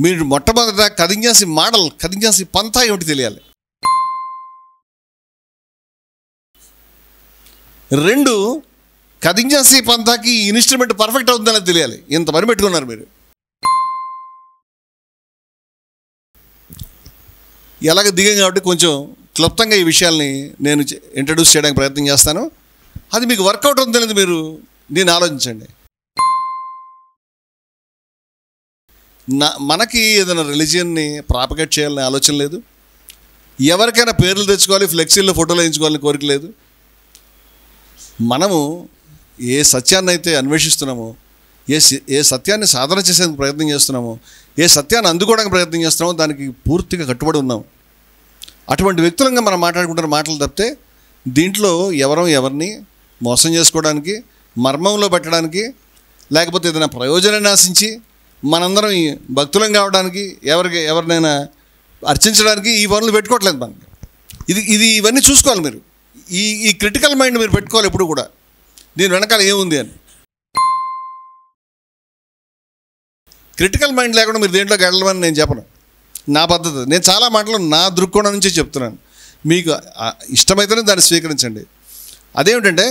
మీరు మొట్టమొదట కదింజాసి మోడల్, కదింజాసి పంథా ఏమిటి తెలియాలి. 2, కదింజాసి పంథాకి ఇన్స్ట్రుమెంట్ పర్ఫెక్ట్ అవుతుందని తెలియాలి. ఇంత పని పెట్టుకున్నారు మీరు. ఎలాగ దిగం కాబట్టి కొంచెం క్లుప్తంగా ఈ విషయాల్ని నేను ఇంట్రడ్యూస్ చేయడానికి ప్రయత్నం చేస్తాను. అది మీకు వర్కౌట్ అవుతుందనేది మీరు దీన్ని ఆలోచించండి. మనకి ఏదైనా రిలీజియన్ని ప్రాపగేట్ చేయాలనే ఆలోచన లేదు. ఎవరికైనా పేర్లు తెచ్చుకోవాలి, ఫ్లెక్సీల్లో ఫోటోలు వేయించుకోవాలని కోరిక లేదు. మనము ఏ సత్యాన్ని అయితే అన్వేషిస్తున్నామో, ఏ సత్యాన్ని సాధన చేసేందుకు ప్రయత్నం చేస్తున్నామో, ఏ సత్యాన్ని అందుకోవడానికి ప్రయత్నం చేస్తున్నామో దానికి పూర్తిగా కట్టుబడి ఉన్నాం. అటువంటి వ్యక్తులంగా మనం మాట్లాడుకుంటున్న మాటలు తప్పితే దీంట్లో ఎవరిని మోసం చేసుకోవడానికి, మర్మంలో పెట్టడానికి, లేకపోతే ఏదైనా ప్రయోజనాన్ని ఆశించి మనందరం భక్తులం కావడానికి, ఎవరినైనా అర్చించడానికి ఈ పనులు పెట్టుకోవట్లేదు మనకి. ఇవన్నీ చూసుకోవాలి మీరు. ఈ క్రిటికల్ మైండ్ మీరు పెట్టుకోవాలి ఎప్పుడు కూడా, దీని వెనకాల ఏముంది అని. క్రిటికల్ మైండ్ లేకుండా మీరు దేంట్లోకి వెళ్ళమని నేను చెప్పను. నా పద్ధతి, నేను చాలా మాటలు నా దృక్కోణం నుంచి చెప్తున్నాను. మీకు ఇష్టమైతేనే దాన్ని స్వీకరించండి. అదేమిటంటే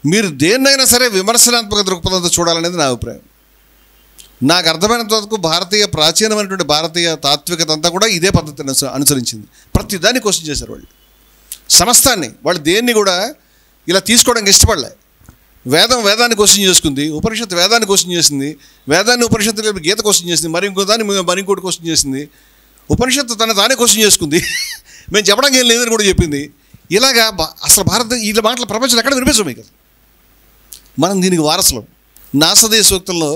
మీరు దేన్నైనా సరే విమర్శనాత్మక దృక్పథంతో చూడాలనేది నా అభిప్రాయం. నాకు అర్థమైనంత వరకు ప్రాచీనమైనటువంటి భారతీయ తాత్వికత అంతా కూడా ఇదే పద్ధతిని అనుసరించింది. ప్రతి దాన్ని క్వశ్చన్ చేశారు వాళ్ళు. సమస్తాన్ని, వాళ్ళు దేన్ని కూడా ఇలా తీసుకోవడానికి ఇష్టపడలే. వేదాన్ని క్వశ్చన్ చేసుకుంది, ఉపనిషత్తు వేదాన్ని క్వశ్చన్ చేసింది, వేదాన్ని ఉపనిషత్తు గీత క్వశ్చన్ చేసింది, మరి ఇంకోటి క్వశ్చన్ చేసింది, ఉపనిషత్తు తానే క్వశ్చన్ చేసుకుంది, మేము చెప్పడానికి ఏం లేదని కూడా చెప్పింది. ఇలాగా అసలు ఇలా మాటల ప్రపంచంలో ఎక్కడ వినిపించవు మీకు. మనం దీనికి వారసులం. నాసదీయ సూక్తంలో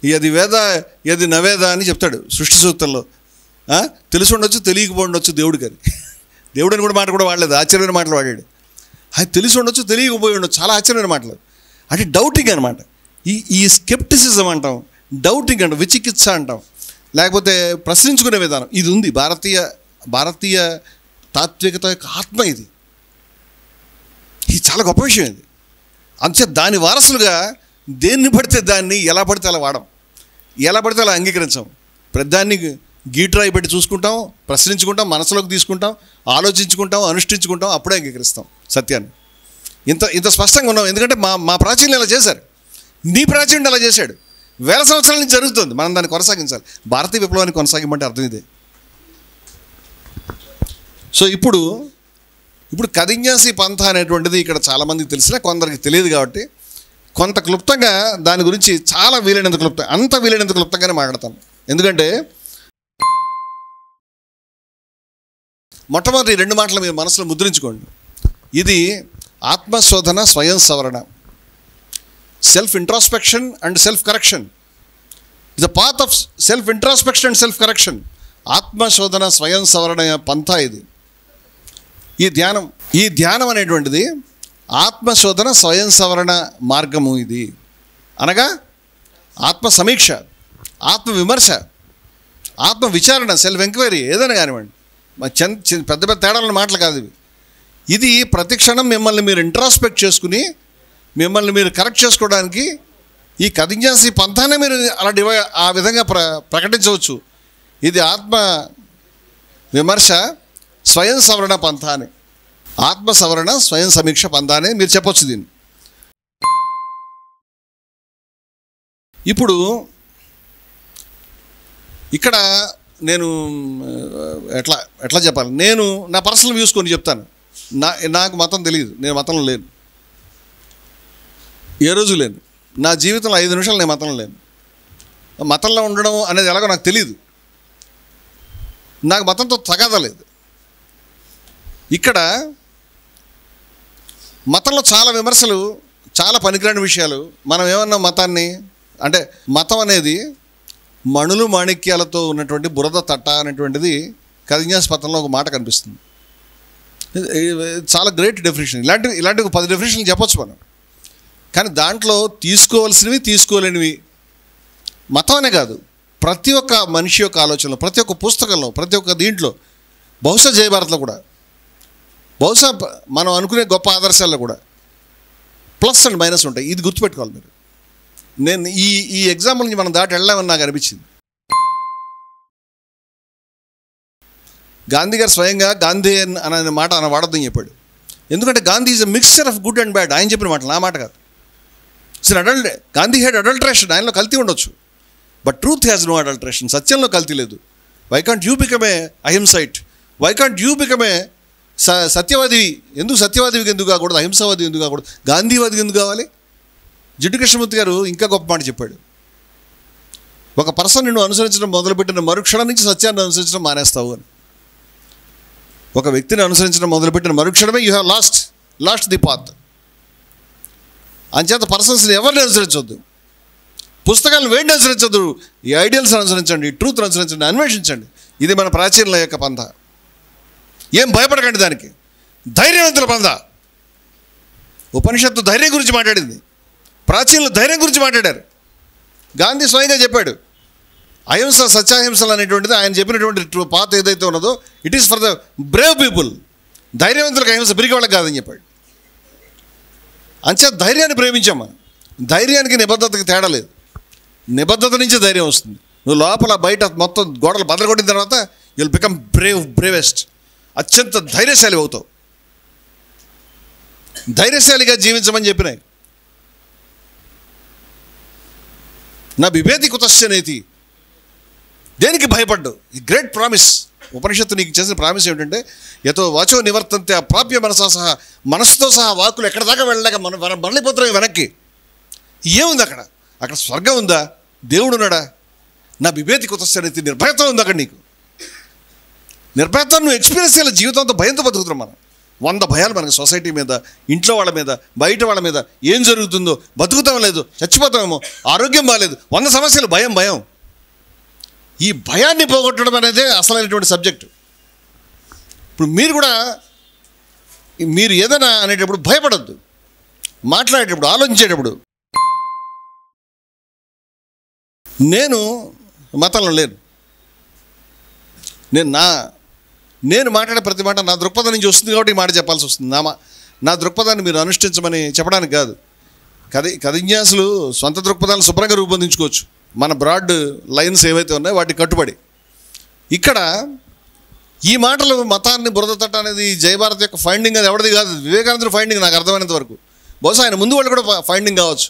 యది వేద యది నవేద అని చెప్తాడు సృష్టి సూక్తంలో. తెలిసి ఉండొచ్చు, తెలియకపోండొచ్చు దేవుడు గారి. దేవుడు అని కూడా మాట కూడా వాడలేదు, ఆశ్చర్యమైన మాటలు వాడాడు. అది తెలిసి ఉండొచ్చు, తెలియకపోయి ఉండొచ్చు, చాలా ఆశ్చర్యమైన మాటలు. అంటే డౌటింగ్ అనమాట. ఈ స్కెప్టిసిజం అంటాం, డౌటింగ్ అంటాం, విచికిత్స అంటాం, లేకపోతే ప్రశ్నించుకునే విధానం, ఇది ఉంది భారతీయ తాత్వికత యొక్క ఆత్మ. ఇది చాలా గొప్ప విషయం. ఇది అంతే. దాని వారసులుగా దేన్ని పడితే దాన్ని ఎలా పడితే అలా వాడం, ఎలా పడితే అలా అంగీకరించాం. ప్రతిదాన్ని గీట్రాయి పెట్టి చూసుకుంటాం, ప్రశ్నించుకుంటాం, మనసులోకి తీసుకుంటాం, ఆలోచించుకుంటాం, అనుష్ఠించుకుంటాం, అప్పుడే అంగీకరిస్తాం సత్యాన్ని. ఇంత స్పష్టంగా ఉన్నాం. ఎందుకంటే మా ప్రాచీనులు ఇలా చేశారు, నీ ప్రాచీనుడు అలా చేశాడు. వేల సంవత్సరాల నుంచి జరుగుతుంది. మనం దాన్ని కొనసాగించాలి. భారతీయ విప్లవాన్ని కొనసాగించమంటే అర్థం ఇదే. సో ఇప్పుడు కదింజాసి పంథా అనేటువంటిది ఇక్కడ చాలామందికి తెలిసినా కొందరికి తెలియదు. కాబట్టి కొంత క్లుప్తంగా దాని గురించి చాలా వీలైనంత క్లుప్తంగానే మాట్లాడతాను. ఎందుకంటే మొట్టమొదటి 2 మాటలు మీరు మనసులో ముద్రించుకోండి. ఇది ఆత్మశోధన, స్వయం సవరణ. Self introspection and self correction is the path of self introspection and self correction. ఆత్మశోధన, స్వయం సవరణ పంథా ఇది. ఈ ధ్యానం అనేటువంటిది ఆత్మశోధన, స్వయం సవరణ మార్గము. ఇది అనగా ఆత్మ సమీక్ష, ఆత్మ విమర్శ, ఆత్మ విచారణ, సెల్ఫ్ ఎంక్వైరీ, ఏదైనా కానివ్వండి. పెద్ద తేడాలని మాటలు కాదు ఇవి. ఇది ప్రతి క్షణం మిమ్మల్ని మీరు ఇంట్రాస్పెక్ట్ చేసుకుని మిమ్మల్ని మీరు కరెక్ట్ చేసుకోవడానికి ఈ కదింజాసి పంథానే మీరు అలా ఆ విధంగా ప్రకటించవచ్చు. ఇది ఆత్మ విమర్శ, స్వయం సవరణ పంథా అని. ఆత్మ సవరణ, స్వయం సమీక్ష పంథా అని మీరు చెప్పొచ్చు దీన్ని. ఇప్పుడు ఇక్కడ నేను ఎట్లా చెప్పాలి, నేను నా పర్సనల్ వ్యూస్ కొన్ని చెప్తాను. నాకు మతం తెలియదు, నేను మతంలో లేను, ఏ రోజు లేను. నా జీవితంలో 5 నిమిషాలు నేను మతంలో లేను. మతంలో ఉండడం అనేది ఎలాగో నాకు తెలియదు. నాకు మతంతో తగాదా లేదు. ఇక్కడ మతంలో చాలా విమర్శలు, చాలా పనికిరాని విషయాలు. మనం ఏమన్నా మతాన్ని అంటే మతం అనేది మణులు మాణిక్యాలతో ఉన్నటువంటి బురద తట్ట అనేటువంటిది కదింజాసి పత్రంలో ఒక మాట కనిపిస్తుంది. చాలా గ్రేట్ డెఫినేషన్. ఇలాంటి 10 డెఫినేషన్లు చెప్పొచ్చు మనం. కానీ దాంట్లో తీసుకోవాల్సినవి, తీసుకోలేనివి, మతం అనే కాదు, ప్రతి ఒక్క మనిషి యొక్క ఆలోచనలో, ప్రతి ఒక్క పుస్తకంలో, ప్రతి ఒక్క దీంట్లో, బహుశా జయభారత్లో కూడా, బహుశా మనం అనుకునే గొప్ప ఆదర్శాల్లో కూడా ప్లస్ అండ్ మైనస్ ఉంటాయి. ఇది గుర్తుపెట్టుకోవాలి మీరు. నేను ఈ ఎగ్జాంపుల్ నుంచి మనం దాటి వెళ్ళామని నాకు అనిపించింది. గాంధీ గారు స్వయంగా గాంధీ అనే మాట ఆయన వాడద్దని చెప్పాడు. ఎందుకంటే Gandhi is a mixture of good and bad. ఆయన చెప్పిన మాట, నా మాట కాదు. గాంధీ హ్యాడ్ అడల్ట్రేషన్, ఆయనలో కల్తీ ఉండొచ్చు, but truth has no adulteration. సత్యంలో కల్తీ లేదు. Why can't you become a అహింసైట్? Why can't you become a సత్యవాది? ఎందుకు సత్యవాదికి ఎందుకు కాకూడదు? అహింసావాది ఎందుకు కాకూడదు? గాంధీవాదికి ఎందుకు కావాలి? జిడ్డు కృష్ణమూర్తి గారు ఇంకా గొప్ప మాట చెప్పాడు. ఒక పర్సన్ నిన్ను అనుసరించడం మొదలుపెట్టిన మరుక్షణం నుంచి సత్యాన్ని అనుసరించడం మానేస్తావు అని. ఒక వ్యక్తిని అనుసరించడం మొదలుపెట్టిన మరుక్షణమే you have lost the path. అంచేత పర్సన్స్ని ఎవరిని అనుసరించవద్దు, పుస్తకాలను వేడిని అనుసరించద్దు, ఈ ఐడియల్స్ అనుసరించండి, ఈ ట్రూత్ని అనుసరించండి, అన్వేషించండి. ఇది మన ప్రాచీనుల యొక్క పంథ. ఏం భయపడకండి దానికి. ధైర్యవంతుల పంథ. ఉపనిషత్తు ధైర్యం గురించి మాట్లాడింది, ప్రాచీనులు ధైర్యం గురించి మాట్లాడారు. గాంధీ స్వయంగా చెప్పాడు, అహింస సత్యాహింసలు అనేటువంటిది ఆయన చెప్పినటువంటి పాత ఏదైతే ఉన్నదో it is for the brave people. ధైర్యవంతులకు అహింస, పిరికి వాళ్ళకి కాదని చెప్పాడు. అంచేత ధైర్యాన్ని ప్రేమించాం మనం. ధైర్యానికి నిబద్ధతకి తేడా లేదు. నిబద్ధత నుంచి ధైర్యం వస్తుంది. నువ్వు లోపల బయట మొత్తం గోడలు బదలగొట్టిన తర్వాత యుల్ బికమ్ బ్రేవెస్ట్. అత్యంత ధైర్యశాలి అవుతావు. ధైర్యశాలిగా జీవించమని చెప్పినాయి. నా బిభేది కుతశ్చనేతి. దేనికి భయపడ్డు? ఈ గ్రేట్ ప్రామిస్. ఉపనిషత్తు నీకు చేసిన ప్రామిస్ ఏమిటంటే యతో వాచో నివర్తంతే అప్రాప్య మనసా సహా, మనసుతో సహా వాకులు ఎక్కడ దాకా వెళ్ళలేక మనం మరలిపోతున్నాం వెనక్కి. ఏముంది అక్కడ? అక్కడ స్వర్గం ఉందా? దేవుడు ఉన్నాడా? నా బిభేది కుతశ్చనేతి. నిర్భయత్వం ఉంది అక్కడ నీకు. నిర్భయత్వం నువ్వు ఎక్స్పీరియన్స్ చేయాలి. జీవితంతో భయంతో బతుకుతున్నాం మనం. 100 భయాలు మనకి, సొసైటీ మీద, ఇంట్లో వాళ్ళ మీద, బయట వాళ్ళ మీద, ఏం జరుగుతుందో, బతుకుతాం లేదు, చచ్చిపోతామేమో, ఆరోగ్యం బాగాలేదు, 100 సమస్యలు, భయం. ఈ భయాన్ని పోగొట్టడం అనేదే అసలైనటువంటి సబ్జెక్టు. ఇప్పుడు మీరు కూడా మీరు ఏదైనా అనేటప్పుడు భయపడద్దు. మాట్లాడేటప్పుడు, ఆలోచించేటప్పుడు. నేను మతంలో లేను. నేను మాట్లాడే ప్రతి మాట నా దృక్పథం నుంచి వస్తుంది కాబట్టి ఈ మాట చెప్పాల్సి వస్తుంది. నా దృక్పథాన్ని మీరు అనుష్ఠించమని చెప్పడానికి కాదు. కథిన్యాసులు సొంత దృక్పథాలను శుభ్రంగా రూపొందించుకోవచ్చు. మన బ్రాడ్ లైన్స్ ఏవైతే ఉన్నాయో వాటికి కట్టుబడి. ఇక్కడ ఈ మాటలు మతాన్ని బురద తట్ట అనేది జయభారత్ యొక్క ఫైండింగ్, అది ఎవరిది కాదు, వివేకానందుడు ఫైండింగ్ నాకు అర్థమైనంత వరకు. బహుశా ఆయన ముందు వాళ్ళు కూడా ఫైండింగ్ కావచ్చు.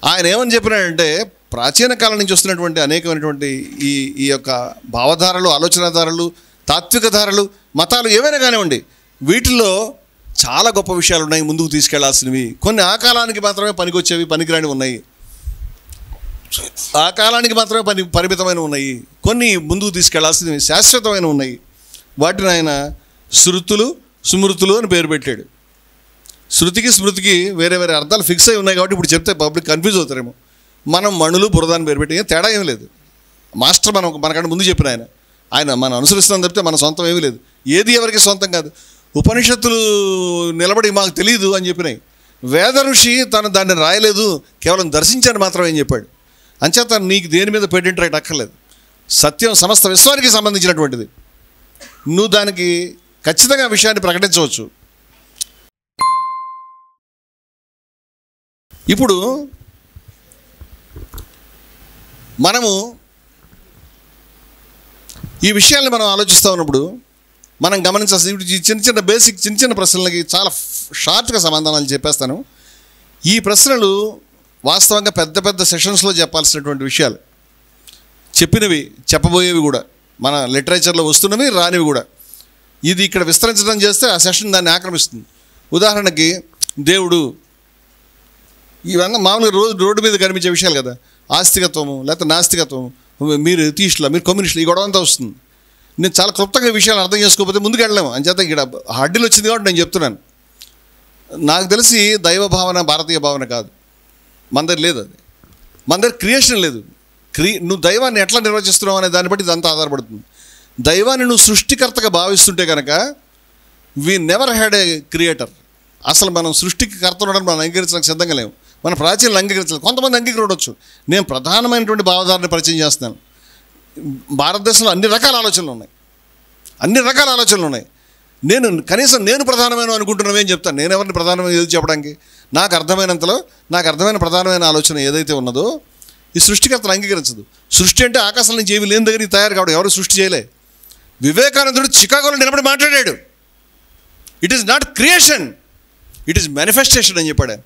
ఆయన ఏమని చెప్పినాడంటే ప్రాచీన కాలం నుంచి వస్తున్నటువంటి అనేకమైనటువంటి ఈ యొక్క భావధారలు, ఆలోచనాధారలు, తాత్విక ధారలు, మతాలు ఏవైనా కానివ్వండి, వీటిల్లో చాలా గొప్ప విషయాలు ఉన్నాయి, ముందుకు తీసుకెళ్లాల్సినవి. కొన్ని ఆ కాలానికి మాత్రమే పనికొచ్చేవి, పనికిరాని ఉన్నాయి. ఆ కాలానికి మాత్రమే పరిమితమైన ఉన్నాయి. కొన్ని ముందుకు తీసుకెళ్లాల్సినవి శాశ్వతమైన ఉన్నాయి. వాటిని ఆయన శృతులు, స్మృతులు అని పేరు పెట్టాడు. శృతికి స్మృతికి వేరే వేరే అర్థాలు ఫిక్స్ అయి ఉన్నాయి కాబట్టి ఇప్పుడు చెప్తే పబ్లిక్ కన్ఫ్యూజ్ అవుతారేమో. మనం మణులు, బురద అని పేరు పెట్టి ఏం తేడా ఏమీ లేదు. మాస్టర్ మనకంటే ముందు చెప్పిన ఆయన మనం అనుసరిస్తున్నాం తప్పితే మన సొంతం ఏమీ లేదు. ఏది ఎవరికి సొంతం కాదు. ఉపనిషత్తులు నిలబడి మాకు తెలియదు అని చెప్పినాయి. వేద ఋషి దాన్ని రాయలేదు, కేవలం దర్శించాను మాత్రమే అని చెప్పాడు. అంచేత నీకు దేని మీద పేటెంట్ రైట్ అక్కర్లేదు. సత్యం సమస్త విశ్వానికి సంబంధించినటువంటిది. నువ్వు దానికి ఖచ్చితంగా విషయాన్ని ప్రకటించవచ్చు. ఇప్పుడు మనము ఈ విషయాన్ని మనం ఆలోచిస్తూ ఉన్నప్పుడు మనం గమనించాల్సి చిన్న ప్రశ్నలకి చాలా షార్ట్గా సమాధానాలు చెప్పేస్తాను. ఈ ప్రశ్నలు వాస్తవంగా పెద్ద సెషన్స్లో చెప్పాల్సినటువంటి విషయాలు, చెప్పినవి, చెప్పబోయేవి కూడా, మన లిటరేచర్లో వస్తున్నవి, రానివి కూడా. ఇది ఇక్కడ విస్తరించడం చేస్తే ఆ సెషన్ దాన్ని ఆక్రమిస్తుంది. ఉదాహరణకి దేవుడు, ఇవన్నీ మామూలుగా రోడ్డు మీద కనిపించే విషయాలు కదా. ఆస్తికత్వము లేకపోతే నాస్తికత్వము, మీరు ఎథీస్టులా, మీరు కమ్యూనిస్టులు, ఈ గొడవ అంతా వస్తుంది. నేను చాలా క్లుప్తంగా విషయాలు అర్థం చేసుకోకపోతే ముందుకు వెళ్ళలేము. అంచేత ఇక్కడ అడ్డీలు వచ్చింది కాబట్టి నేను చెప్తున్నాను. నాకు తెలిసి దైవ భావన భారతీయ భావన కాదు, మన దగ్గర లేదు. అది మన దగ్గర క్రియేషన్ లేదు. నువ్వు దైవాన్ని ఎట్లా నిర్వచిస్తున్నావు అనే దాన్ని బట్టి ఇదంతా ఆధారపడుతుంది. దైవాన్ని నువ్వు సృష్టికర్తగా భావిస్తుంటే కనుక we never had a creator. అసలు మనం సృష్టికి కర్త ఉండడం మనం అంగీకరించడానికి సిద్ధంగా లేము. మన ప్రాచీనలు అంగీకరించలేదు, కొంతమంది అంగీకరించవచ్చు. నేను ప్రధానమైనటువంటి భావధారణ పరిచయం చేస్తున్నాను. భారతదేశంలో అన్ని రకాల ఆలోచనలు ఉన్నాయి. కనీసం నేను ప్రధానమైన అనుకుంటున్నావేం చెప్తాను. నేను ఎవరిని ప్రధానమైన ఏది చెప్పడానికి? నాకు అర్థమైన ప్రధానమైన ఆలోచన ఏదైతే ఉన్నదో ఈ సృష్టికర్తను అంగీకరించదు. సృష్టి అంటే ఆకాశం నుంచి ఏమి లేని దగ్గర తయారు కావడం. ఎవరు సృష్టి చేయలే. వివేకానందుడు చికాగోలో నిలబడి మాట్లాడాడు. It is not creation, it is manifestation అని చెప్పాడు.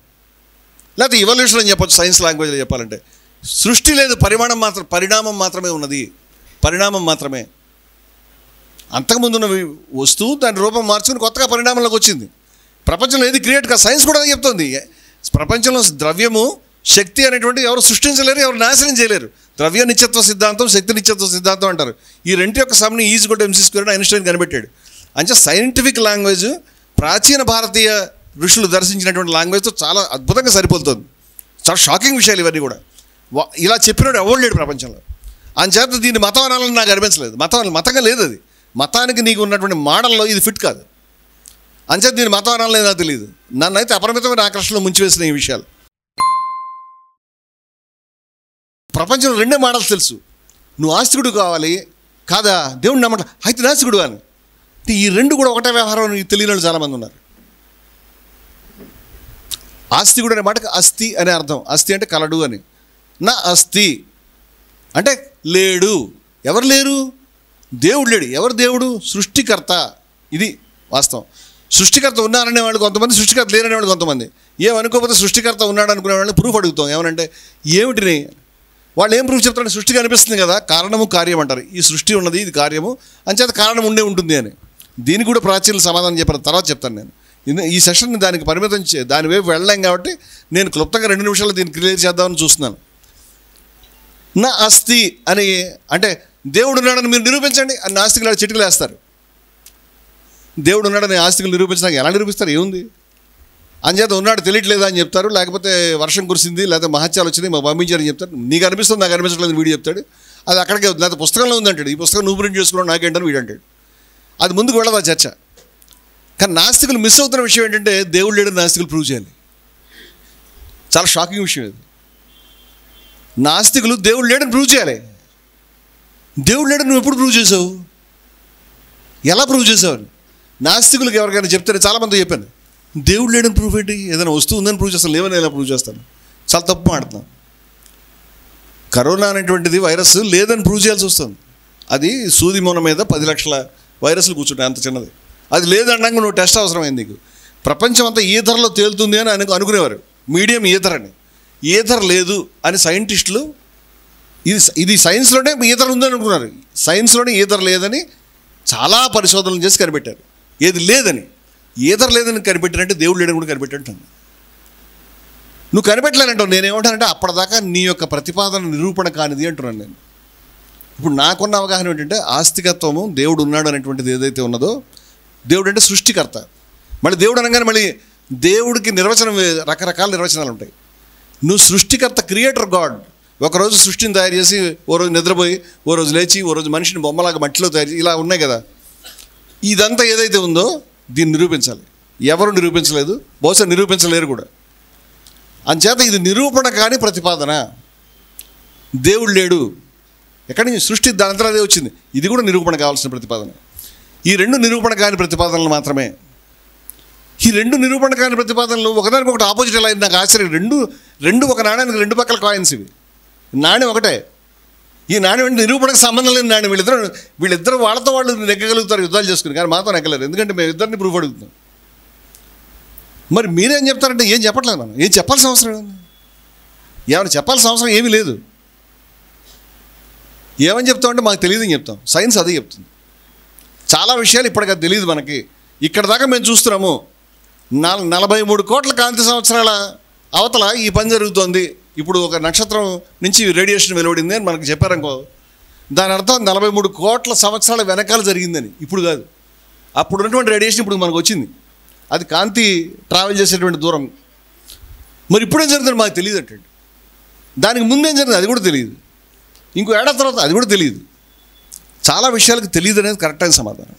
లేకపోతే ఇవల్యూషన్ అని చెప్పొచ్చు సైన్స్ లాంగ్వేజ్లో చెప్పాలంటే. సృష్టి లేదు, పరిణామం మాత్రమే ఉన్నది. పరిణామం మాత్రమే. అంతకుముందు ఉన్న వస్తువు దాని రూపం మార్చుకుని కొత్తగా పరిణామంలోకి వచ్చింది. ప్రపంచంలో ఏది క్రియేట్ కాదు. సైన్స్ కూడా చెప్తుంది, ప్రపంచంలో ద్రవ్యము శక్తి అనేటువంటి ఎవరు సృష్టించలేరు, ఎవరు నాశనం చేయలేరు. ద్రవ్య నిత్యత్వ సిద్ధాంతం, శక్తి నిత్యత్వ సిద్ధాంతం అంటారు. ఈ రెంటి యొక్క సమ్ని E=mc² ఐన్స్టైన్ కనిపెట్టాడు. అంటే సైంటిఫిక్ లాంగ్వేజ్ ప్రాచీన భారతీయ ఋషులు దర్శించినటువంటి లాంగ్వేజ్తో చాలా అద్భుతంగా సరిపోతుంది. చాలా షాకింగ్ విషయాలు ఇవన్నీ కూడా. ఇలా చెప్పినాడు ఎవరు లేడు ప్రపంచంలో. అంచేత దీన్ని మతం అనాలని నాకు అనిపించలేదు. మతంగా లేదు అది. మతానికి నీకు ఉన్నటువంటి మోడల్లో ఇది ఫిట్ కాదు. అంచేత దీన్ని మతం అనాలని నాకు తెలియదు. నన్నైతే అపరిమితమైన ఆకర్షణలో ముంచివేసిన ఈ విషయాలు. ప్రపంచంలో రెండే మోడల్స్ తెలుసు. నువ్వు ఆస్తికుడు కావాలి కాదా, దేవుడు నమ్మట అయితే నాస్తికుడు అని. ఈ రెండు కూడా ఒకటే వ్యవహారం తెలియని వాళ్ళు చాలామంది ఉన్నారు. ఆస్తికుడు అనే మాటకి అస్థి అనే అర్థం. అస్థి అంటే కలడు అని. నా అస్థి అంటే లేడు. ఎవరు లేరు? దేవుడు లేడు. ఎవరు దేవుడు? సృష్టికర్త. ఇది వాస్తవం. సృష్టికర్త ఉన్నారనే వాళ్ళు కొంతమంది, సృష్టికర్త లేరనే వాళ్ళు కొంతమంది. ఏమనుకోకపోతే సృష్టికర్త ఉన్నాడు అనుకునే వాళ్ళని ప్రూఫ్ అడుగుతాం. ఏమనంటే ఏమిటిని వాళ్ళు ఏం ప్రూఫ్ చెప్తారంటే సృష్టికి అనిపిస్తుంది కదా, కారణము కార్యం అంటారు. ఈ సృష్టి ఉన్నది, ఇది కార్యము, అంచేత కారణం ఉండే ఉంటుంది అని. దీనికి కూడా ప్రాచీన సమాధానం చెప్పిన తర్వాత చెప్తాను నేను. ఈ సెషన్ని దానికి పరిమితం దాని వైపు వెళ్ళలేం కాబట్టి నేను క్లుప్తంగా 2 నిమిషాలు దీన్ని క్లియర్ చేద్దామని చూస్తున్నాను. నా అస్థి అని అంటే దేవుడు ఉన్నాడని మీరు నిరూపించండి అని నాస్తికులు చిటికలు వేస్తారు. దేవుడు ఉన్నాడని ఆస్తికులు నిరూపించడానికి ఎలా నిరూపిస్తారు? ఏముంది? అంచేత ఉన్నాడు తెలియట్లేదా అని చెప్తారు. లేకపోతే వర్షం కురిసింది, లేకపోతే మహత్యాలు వచ్చింది, మా పంపించారని చెప్తారు. నీకు అనిపిస్తుంది, నాకు అనిపించట్లేదు వీడు చెప్తాడు. అది అక్కడికే లేకపోతే పుస్తకంలో ఉందంటాడు. ఈ పుస్తకం నువ్వు ప్రింట్ చేసుకున్నావు నాకేంటని వీడు అంటాడు. అది ముందుకు వెళ్ళదు ఆ చర్చ. కానీ నాస్తికులు మిస్ అవుతున్న విషయం ఏంటంటే దేవుడు లేడని నాస్తికులు ప్రూవ్ చేయాలి. చాలా షాకింగ్ విషయం ఇది. నాస్తికులు దేవుడు లేడని ప్రూవ్ చేయాలి. దేవుడు లేడని నువ్వు ఎప్పుడు ప్రూవ్ చేసావు? ఎలా ప్రూవ్ చేసావు? నాస్తికులకు ఎవరికైనా చెప్తే చాలామంది చెప్పాను, దేవుడు లేడని ప్రూఫ్ ఏంటి? ఏదైనా వస్తువు ఉందని ప్రూవ్ చేస్తాను, లేవని ఎలా ప్రూవ్ చేస్తాను? చాలా తప్పు మాడుతున్నాను. కరోనా అనేటువంటిది వైరస్ లేదని ప్రూవ్ చేయాల్సి వస్తుంది. అది సూది మొన మీద 10 లక్షల వైరస్లు కూర్చుంటాయి, అంత చిన్నది. అది లేదనడానికి నువ్వు టెస్ట్ అవసరమైంది నీకు. ప్రపంచం అంతా ఈథర్లో తేలుతుంది అని అనుకునేవారు, మీడియం ఈథర్ అని. ఈథర్ లేదు అని సైంటిస్టులు ఇది సైన్స్లోనే ఈథర్ ఉందని అనుకున్నారు. సైన్స్లోనే ఈథర్ లేదని చాలా పరిశోధనలు చేసి కనిపెట్టారు. ఏది లేదని, ఈథర్ లేదని కనిపెట్టారంటే దేవుడు లేదని కూడా కనిపెట్టాను. నువ్వు కనిపెట్టలేనంటావు. నేనేమంటానంటే అప్పటిదాకా నీ యొక్క ప్రతిపాదన నిరూపణ కానిది అంటున్నాను నేను. ఇప్పుడు నాకున్న అవగాహన ఏంటంటే ఆస్తికత్వము, దేవుడు ఉన్నాడు అనేటువంటిది ఏదైతే ఉన్నదో, దేవుడు అంటే సృష్టికర్త. మళ్ళీ దేవుడు అనగానే మళ్ళీ దేవుడికి నిర్వచనం, రకరకాల నిర్వచనాలు ఉంటాయి. నువ్వు సృష్టికర్త, క్రియేటర్ గాడ్. ఒకరోజు సృష్టిని తయారు చేసి ఓ రోజు నిద్రపోయి, ఓ రోజు లేచి, ఓ రోజు మనిషిని బొమ్మలాగా మట్టిలో తయారు చేసి, ఇలా ఉన్నాయి కదా. ఇదంతా ఏదైతే ఉందో దీన్ని నిరూపించాలి. ఎవరు నిరూపించలేదు, బహుశా నిరూపించలేరు కూడా. అంచేత ఇది నిరూపణ కాని ప్రతిపాదన. దేవుడు లేడు, ఎక్కడి నుంచి సృష్టి దానంతా అదే వచ్చింది. ఇది కూడా నిరూపణ కావాల్సిన ప్రతిపాదన. ఈ 2 నిరూపణ కాని ప్రతిపాదనలు మాత్రమే. ఈ 2 నిరూపణ కాని ప్రతిపాదనలు ఒకదానికి ఒకటి ఆపోజిట్ ఎలా అయింది నాకు ఆశ్చర్యం. రెండు ఒక నాణ్యానికి 2 పక్కల కాయిన్స్. ఇవి నాణ్యం ఒకటే. ఈ నాణ్యం అంటే నిరూపణకు సంబంధం లేని నాణ్యం. వీళ్ళిద్దరు వాళ్ళతో వాళ్ళు నెగ్గగలుగుతారు యుద్ధాలు చేసుకుని, కానీ మాతో నెగ్గలేరు. ఎందుకంటే మేము ఇద్దరిని ప్రూఫ్ అడుగుతున్నాం. మరి మీరేం చెప్తారంటే ఏం చెప్పట్లేదు. మనం ఏం చెప్పాల్సిన అవసరం ఏముంది? ఏమైనా చెప్పాల్సిన అవసరం ఏమీ లేదు. ఏమని చెప్తామంటే మాకు తెలియదని చెప్తాం. సైన్స్ అదే చెప్తుంది. చాలా విషయాలు ఇప్పటికీ అది తెలియదు మనకి. ఇక్కడ దాకా మేము చూస్తున్నాము. 43 కోట్ల కాంతి సంవత్సరాల అవతల ఈ పని జరుగుతోంది. ఇప్పుడు ఒక నక్షత్రం నుంచి రేడియేషన్ వెలువడింది అని మనకు చెప్పారనుకో, దాని అర్థం 43 కోట్ల సంవత్సరాల వెనకాల జరిగిందని. ఇప్పుడు కాదు, అప్పుడు ఉన్నటువంటి రేడియేషన్ ఇప్పుడు మనకు వచ్చింది. అది కాంతి ట్రావెల్ చేసేటువంటి దూరం. మరి ఇప్పుడేం జరుగుతుంది మాకు తెలియదు అంటే. దానికి ముందేం జరిగింది అది కూడా తెలియదు. ఇంకో ఏడాది తర్వాత అది కూడా తెలియదు. చాలా విషయాలకు తెలియదు అనేది కరెక్ట్ అయిన సమాధానం.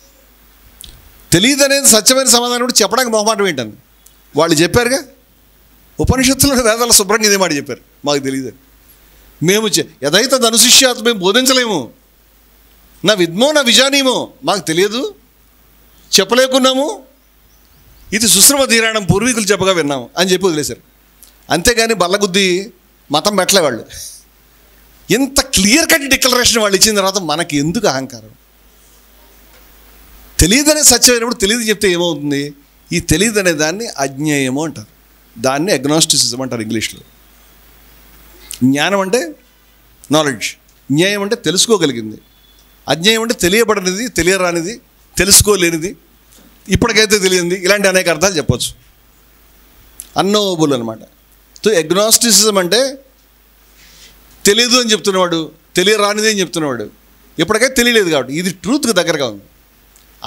తెలియదు అనేది సత్యమైన సమాధానం కూడా చెప్పడానికి మొహమాటం ఏంటని వాళ్ళు చెప్పారుగా. ఉపనిషత్తులో వేదాలు శుభ్రంగా ఇదే మాట చెప్పారు, మాకు తెలియదు. మేము యథైతే ధనుశిష్యాత్ మేము బోధించలేము. నా విద్మో నా విజానీమో, మాకు తెలియదు, చెప్పలేకున్నాము. ఇది సుశ్రమ తీరాణం, పూర్వీకులు చెప్పగా విన్నాము అని చెప్పి వదిలేశారు. అంతేగాని బల్లగుద్ది మతం పెట్టలే వాళ్ళు. ఇంత క్లియర్ కట్ డిక్లరేషన్ వాళ్ళు ఇచ్చిన తర్వాత మనకి ఎందుకు అహంకారం? తెలియదనే సత్యమైనప్పుడు తెలియదు చెప్తే ఏమవుతుంది? ఈ తెలియదనే దాన్ని అజ్ఞేయము అంటారు. దాన్ని అగ్నాస్టిసిజం అంటారు ఇంగ్లీష్లో. జ్ఞానం అంటే నాలెడ్జ్, జ్ఞేయం అంటే తెలుసుకోగలిగింది, అజ్ఞేయం అంటే తెలియబడనిది, తెలియరానిది, తెలుసుకోలేనిది, ఇప్పటికైతే తెలియంది, ఇలాంటి అనేక అర్థాలు చెప్పచ్చు. అన్నోబుల్ అనమాట. సో అగ్నాస్టిసిజం అంటే తెలియదు అని చెప్తున్నవాడు, తెలియరానిది అని చెప్తున్నవాడు, ఇప్పటికైతే తెలియలేదు కాబట్టి ఇది ట్రూత్కి దగ్గరగా ఉంది.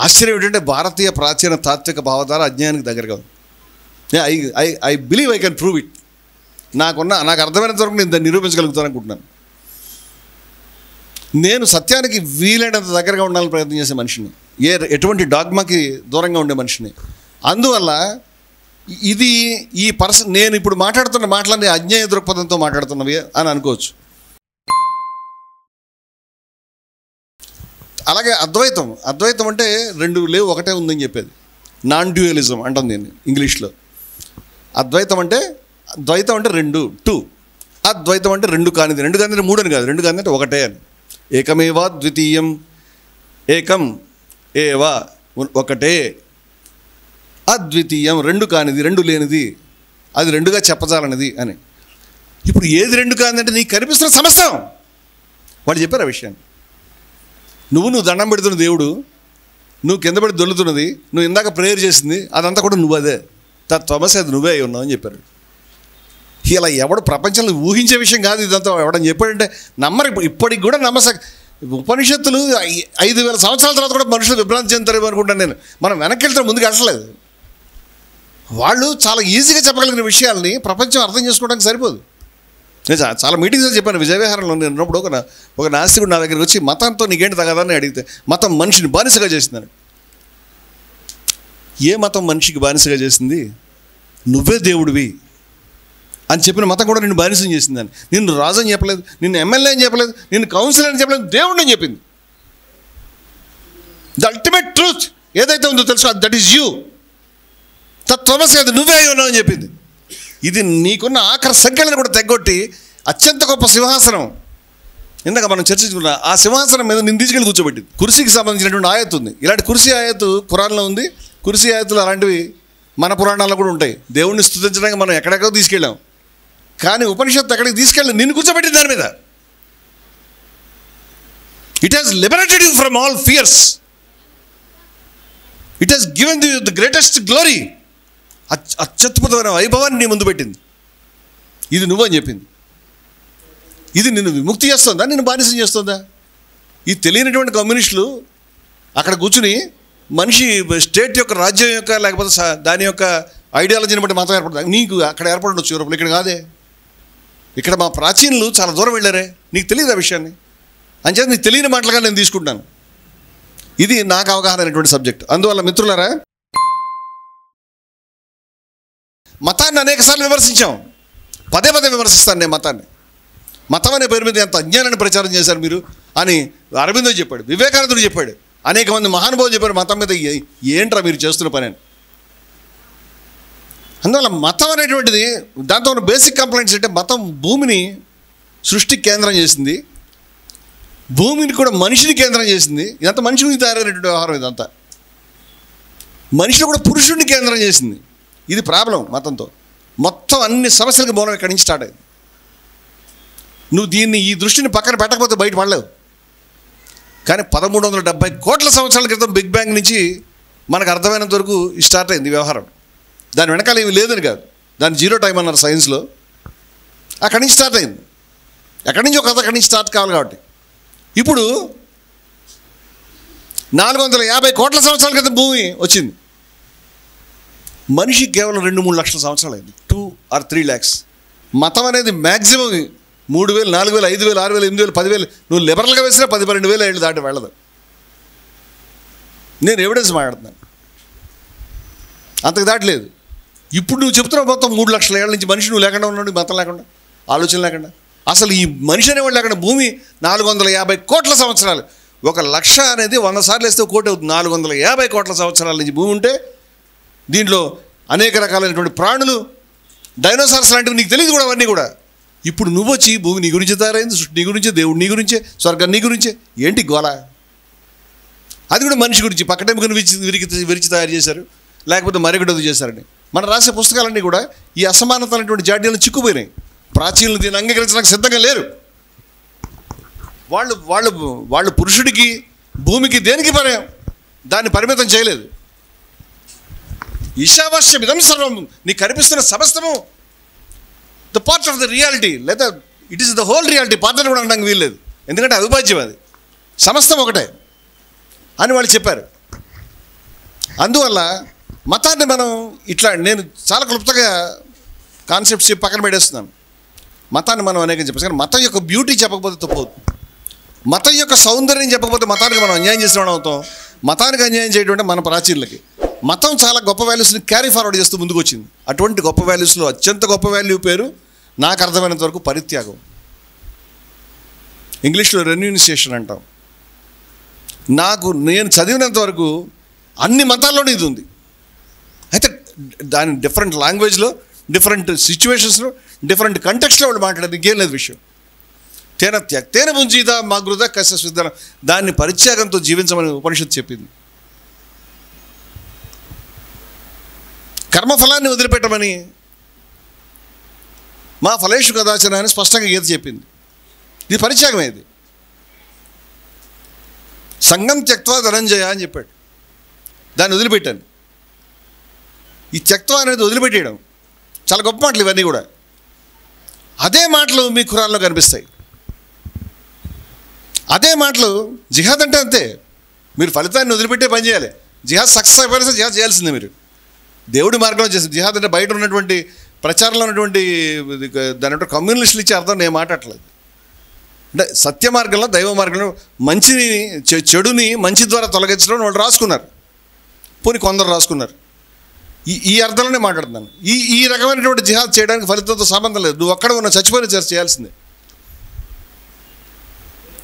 ఆశ్చర్యం ఏంటంటే భారతీయ ప్రాచీన తాత్విక భావధార అజ్ఞానానికి దగ్గరగా ఉంది. I believe I can prove it. నాకు అర్థమైనంత వరకు నేను దాన్ని నిరూపించగలుగుతాను అనుకుంటున్నాను. నేను సత్యానికి వీలైనంత దగ్గరగా ఉండాలని ప్రయత్నం చేసే మనిషిని, ఎటువంటి డాగ్మాకి దూరంగా ఉండే మనిషిని. అందువల్ల ఇది ఈ నేను ఇప్పుడు మాట్లాడుతున్న మాటలన్నీ అజ్ఞేయ దృక్పథంతో మాట్లాడుతున్నవి అని అనుకోవచ్చు. అలాగే అద్వైతం అంటే రెండు లేవు, ఒకటే ఉందని చెప్పేది. నాన్ డ్యూయలిజం అంటాం దీన్ని ఇంగ్లీష్లో. ద్వైతం అంటే రెండు, టూ. అద్వైతం అంటే రెండు కానిది మూడు అని కాదు, రెండు కానిది అంటే ఒకటే అని. ఏకమేవా ద్వితీయం, ఏకం ఏవా ఒకటే, అద్వితీయం రెండు కానిది, రెండు లేనిది, అది రెండుగా చెప్పజాలనిది అని. ఇప్పుడు ఏది రెండు కానిదంటే నీకు కనిపిస్తున్న సమస్తం. వాళ్ళు చెప్పారు ఆ విషయాన్ని. నువ్వు దండం పెడుతున్న దేవుడు, నువ్వు కింద పడి దొల్లుతున్నది, నువ్వు ఇందాక ప్రేయర్ చేసింది, అదంతా కూడా నువ్వు అదే, తత్వమసి అది నువ్వే అయి ఉన్నావు అని చెప్పారు. ఇలా ఎవడు ప్రపంచంలో ఊహించే విషయం కాదు ఇదంతా. ఎవడని చెప్పాడంటే నమ్మరు. ఇప్పటికి కూడా ఉపనిషత్తులు 5,000 సంవత్సరాల తర్వాత కూడా మనుషులు విభ్రాంతి చెందుతారేమో అనుకుంటాను నేను. మనం వెనక్కి వెళ్తే ముందుకు వెళ్ళలేదు. వాళ్ళు చాలా ఈజీగా చెప్పగలిగిన విషయాల్ని ప్రపంచం అర్థం చేసుకోవడానికి సరిపోదు. నేను చాలా మీటింగ్స్లో చెప్పాను. విజయవిహారంలో నేను ఉన్నప్పుడు ఒక నాస్తికుడు నా దగ్గరికి వచ్చి మతంతో నీకేంటి తగదని అడిగితే, మతం మనిషిని బానిసగా చేసిందని. ఏ మతం మనిషికి బానిసగా చేసింది? నువ్వే దేవుడివి అని చెప్పిన మతం కూడా నిన్ను బానిసం చేసిందని. నిన్ను రాజు అని చెప్పలేదు, నిన్ను ఎమ్మెల్యే అని చెప్పలేదు, నిన్ను కౌన్సిలర్ అని చెప్పలేదు, దేవుడిని అని చెప్పింది. ద అల్టిమేట్ ట్రూత్ ఏదైతే ఉందో తెలుసు, దట్ ఈజ్ యూ. తత్వమసి అది నువ్వే అయి ఉన్నావు అని చెప్పింది. ఇది నీకున్న ఆఖరి సంఖ్యలను కూడా తెగొట్టి అత్యంత గొప్ప సింహాసనం, ఇందాక మనం చర్చించుకున్న ఆ సింహాసనం మీద నిన్ను తీసుకెళ్ళి కూర్చోబెట్టింది. కుర్సీకి సంబంధించినటువంటి ఆయత్ ఉంది. ఇలాంటి కుర్సీ ఆయత్ ఖురాన్లో ఉంది. కుర్సీ ఆయతులు అలాంటివి మన పురాణాల్లో కూడా ఉంటాయి. దేవుణ్ణి స్తుతించడానికి మనం ఎక్కడెక్కడో తీసుకెళ్ళాం, కానీ ఉపనిషత్తు ఎక్కడికి తీసుకెళ్ళి నిన్ను కూర్చోబెట్టింది దాని మీద. It has liberated you from all fears. It has given you the greatest glory. అత్యద్భుతమైన వైభవాన్ని నీ ముందు పెట్టింది. ఇది నువ్వని చెప్పింది. ఇది నిన్ను విముక్తి చేస్తుందా, నిన్ను బానిసం చేస్తుందా? ఈ తెలియనటువంటి కమ్యూనిస్టులు అక్కడ కూర్చుని మనిషి స్టేట్ యొక్క, రాజ్యం యొక్క, లేకపోతే దాని యొక్క ఐడియాలజీని బట్టి మతం ఏర్పడుతుంది. నీకు అక్కడ ఏర్పడవచ్చు యూరోప్లో, ఇక్కడ కాదే. ఇక్కడ మా ప్రాచీనులు చాలా దూరం వెళ్ళారే, నీకు తెలియదు ఆ విషయాన్ని. అంచేత నీకు తెలియని మాటలుగా నేను తీసుకుంటున్నాను. ఇది నాకు అవగాహన అయినటువంటి సబ్జెక్ట్. అందువల్ల మిత్రులారా, మతాన్ని అనేకసార్లు విమర్శించాం. పదే విమర్శిస్తాను నేను మతాన్ని. మతం అనే పేరు మీద ఎంత అజ్ఞానాన్ని ప్రచారం చేశారు మీరు అని అరవిందో చెప్పాడు, వివేకానందుడు చెప్పాడు, అనేక మంది మహానుభావులు చెప్పారు మతం మీద ఏంట్రా మీరు చేస్తున్న పని అని. అందువల్ల మతం అనేటువంటిది, దాంతో ఉన్న బేసిక్ కంప్లైంట్స్ అంటే మతం భూమిని సృష్టికి కేంద్రం చేసింది, భూమిని కూడా మనిషిని కేంద్రం చేసింది. ఇదంతా మనిషి నుంచి తయారైనటువంటి వ్యవహారం. ఇదంతా మనిషిని కూడా పురుషుడిని కేంద్రం చేసింది. ఇది ప్రాబ్లం మతంతో. మొత్తం అన్ని సమస్యలకు మూలం ఇక్కడి నుంచి స్టార్ట్ అయింది. నువ్వు ఈ దృష్టిని పక్కన పెట్టకపోతే బయట పడలేవు. కానీ 1370 కోట్ల సంవత్సరాల క్రితం బిగ్ బ్యాంగ్ నుంచి మనకు అర్థమైనంత వరకు స్టార్ట్ అయింది వ్యవహారం. దాని వెనకాల ఏమి లేదని కాదు, దాని జీరో టైం అన్నారు సైన్స్లో. అక్కడి నుంచి స్టార్ట్ అయింది. ఎక్కడి నుంచి ఒక కథ అక్కడి నుంచి స్టార్ట్ కావాలి. కాబట్టి ఇప్పుడు 450 కోట్ల సంవత్సరాల క్రితం భూమి వచ్చింది. మనిషి కేవలం 2-3 లక్షల సంవత్సరాలు అయింది, 2 or 3 lakhs. మతం అనేది మ్యాక్సిమం 3,000, 4,000, 5,000, 6,000, 8,000, 10,000. నువ్వు లిబరల్గా వేసినా 10-12,000 ఏళ్ళు దాటి వెళ్ళదు. నేను ఎవిడెన్స్ మాట్లాడుతున్నాను, అంతకు దాటలేదు. ఇప్పుడు నువ్వు చెప్తున్నావు మొత్తం 3 లక్షల ఏళ్ళ నుంచి మనిషి నువ్వు లేకుండా ఉన్నాడు, మతం లేకుండా, ఆలోచన లేకుండా. అసలు ఈ మనిషి అనేవాడు లేకుండా భూమి 450 కోట్ల సంవత్సరాలు. 1,00,000 అనేది 100 సార్లు వేస్తే 1 కోటి అవుతుంది. 450 కోట్ల సంవత్సరాల నుంచి భూమి ఉంటే దీంట్లో అనేక రకాలైనటువంటి ప్రాణులు, డైనోసార్స్ లాంటివి నీకు తెలియదు కూడా. అవన్నీ కూడా ఇప్పుడు నువ్వు వచ్చి భూమి నీ గురించి తయారైంది, సృష్టి నీ గురించే, దేవుడు నీ గురించే, స్వర్గం నీ గురించే. ఏంటి గోళ? అది కూడా మనిషి గురించి పక్కటెముకను విరిచి తయారు చేశారు, లేకపోతే మరొకటి చేశారని. మనం రాసే పుస్తకాలన్నీ కూడా ఈ అసమానతలైనటువంటి జాడ్యాలను చిక్కుపోయినాయి. ప్రాచీనులు దీన్ని అంగీకరించడానికి సిద్ధంగా లేరు. వాళ్ళు వాళ్ళు వాళ్ళు పురుషుడికి భూమికి దేనికి పర్యాయం దాన్ని పరిమితం చేయలేదు. ఈశావాస్యం ఇదం సర్వం, నీకు కనిపిస్తున్న సమస్తము the part of the reality, లేదా it is the whole reality. Part అని కూడా అనడానికి వీల్లేదు, ఎందుకంటే అవిభాజ్యం, అది సమస్తం ఒకటే అని వాళ్ళు చెప్పారు. అందువల్ల మతాన్ని మనం ఇట్లా, నేను చాలా క్లుప్తంగా కాన్సెప్ట్స్ పక్కన పెట్టేస్తున్నాను. మతాన్ని మనం అనేకం చెప్పచ్చు, కానీ మతం యొక్క బ్యూటీ చెప్పకపోతే తప్పవుతుంది. మతం యొక్క సౌందర్యం చెప్పకపోతే మతానికి మనం అన్యాయం చేసిన వాడు అవుతాం. మతానికి అన్యాయం చేయడం మన ప్రాచీనులకి. మతం చాలా గొప్ప వాల్యూస్ని క్యారీ ఫార్వర్డ్ చేస్తూ ముందుకు వచ్చింది. అటువంటి గొప్ప వాల్యూస్లో అత్యంత గొప్ప వాల్యూ పేరు నాకు అర్థమైనంత వరకు పరిత్యాగం. ఇంగ్లీష్లో రెన్యూన్సియేషన్ అంటాం. నేను చదివినంత వరకు అన్ని మతాల్లోనూ ఇది ఉంది. అయితే దాని డిఫరెంట్ లాంగ్వేజ్లో, డిఫరెంట్ సిచ్యువేషన్స్లో, డిఫరెంట్ కంటెక్స్ట్లో వాళ్ళు మాట్లాడేది ఇంకేం లేదు విషయం. తేన పుంజీత మాగృత కశ్య విద్య, దాన్ని పరిత్యాగంతో జీవించమని ఉపనిషత్తు చెప్పింది. కర్మఫలాన్ని వదిలిపెట్టమని మా ఫలేషు కదాచన అని స్పష్టంగా గీత చెప్పింది. ఇది పరిత్యాగమే. ఇది సంగం త్యక్త్వా ధనంజయ అని చెప్పాడు. దాన్ని వదిలిపెట్టాను. ఈ త్యక్త్వ అనేది వదిలిపెట్టేయడం చాలా గొప్ప మాటలు ఇవన్నీ కూడా. అదే మాటలు మీ ఖురాన్లో కనిపిస్తాయి. అదే మాటలు జిహాద్ అంటే అంతే. మీరు ఫలితాన్ని వదిలిపెట్టే పని చేయాలి. జిహాద్ సక్సెస్ అయిపోయినా జిహాద్ చేయాల్సిందే. మీరు దేవుడి మార్గంలో చేసి జిహాద్ అంటే బయట ఉన్నటువంటి ప్రచారంలో ఉన్నటువంటి దాని అంటే కమ్యూనిస్టులు ఇచ్చే అర్థం నేను మాట్లాడలేదు. అంటే సత్య మార్గంలో, దైవ మార్గంలో మంచిని చెడుని మంచి ద్వారా తొలగించడం వాళ్ళు రాసుకున్నారు. పోనీ కొందరు రాసుకున్నారు. ఈ అర్థంలోనే మాట్లాడుతున్నాను. ఈ రకమైనటువంటి జిహాద్ చేయడానికి ఫలితంతో సంబంధం లేదు. నువ్వు అక్కడ ఉన్న చచ్చిపోయిన చేయాల్సిందే.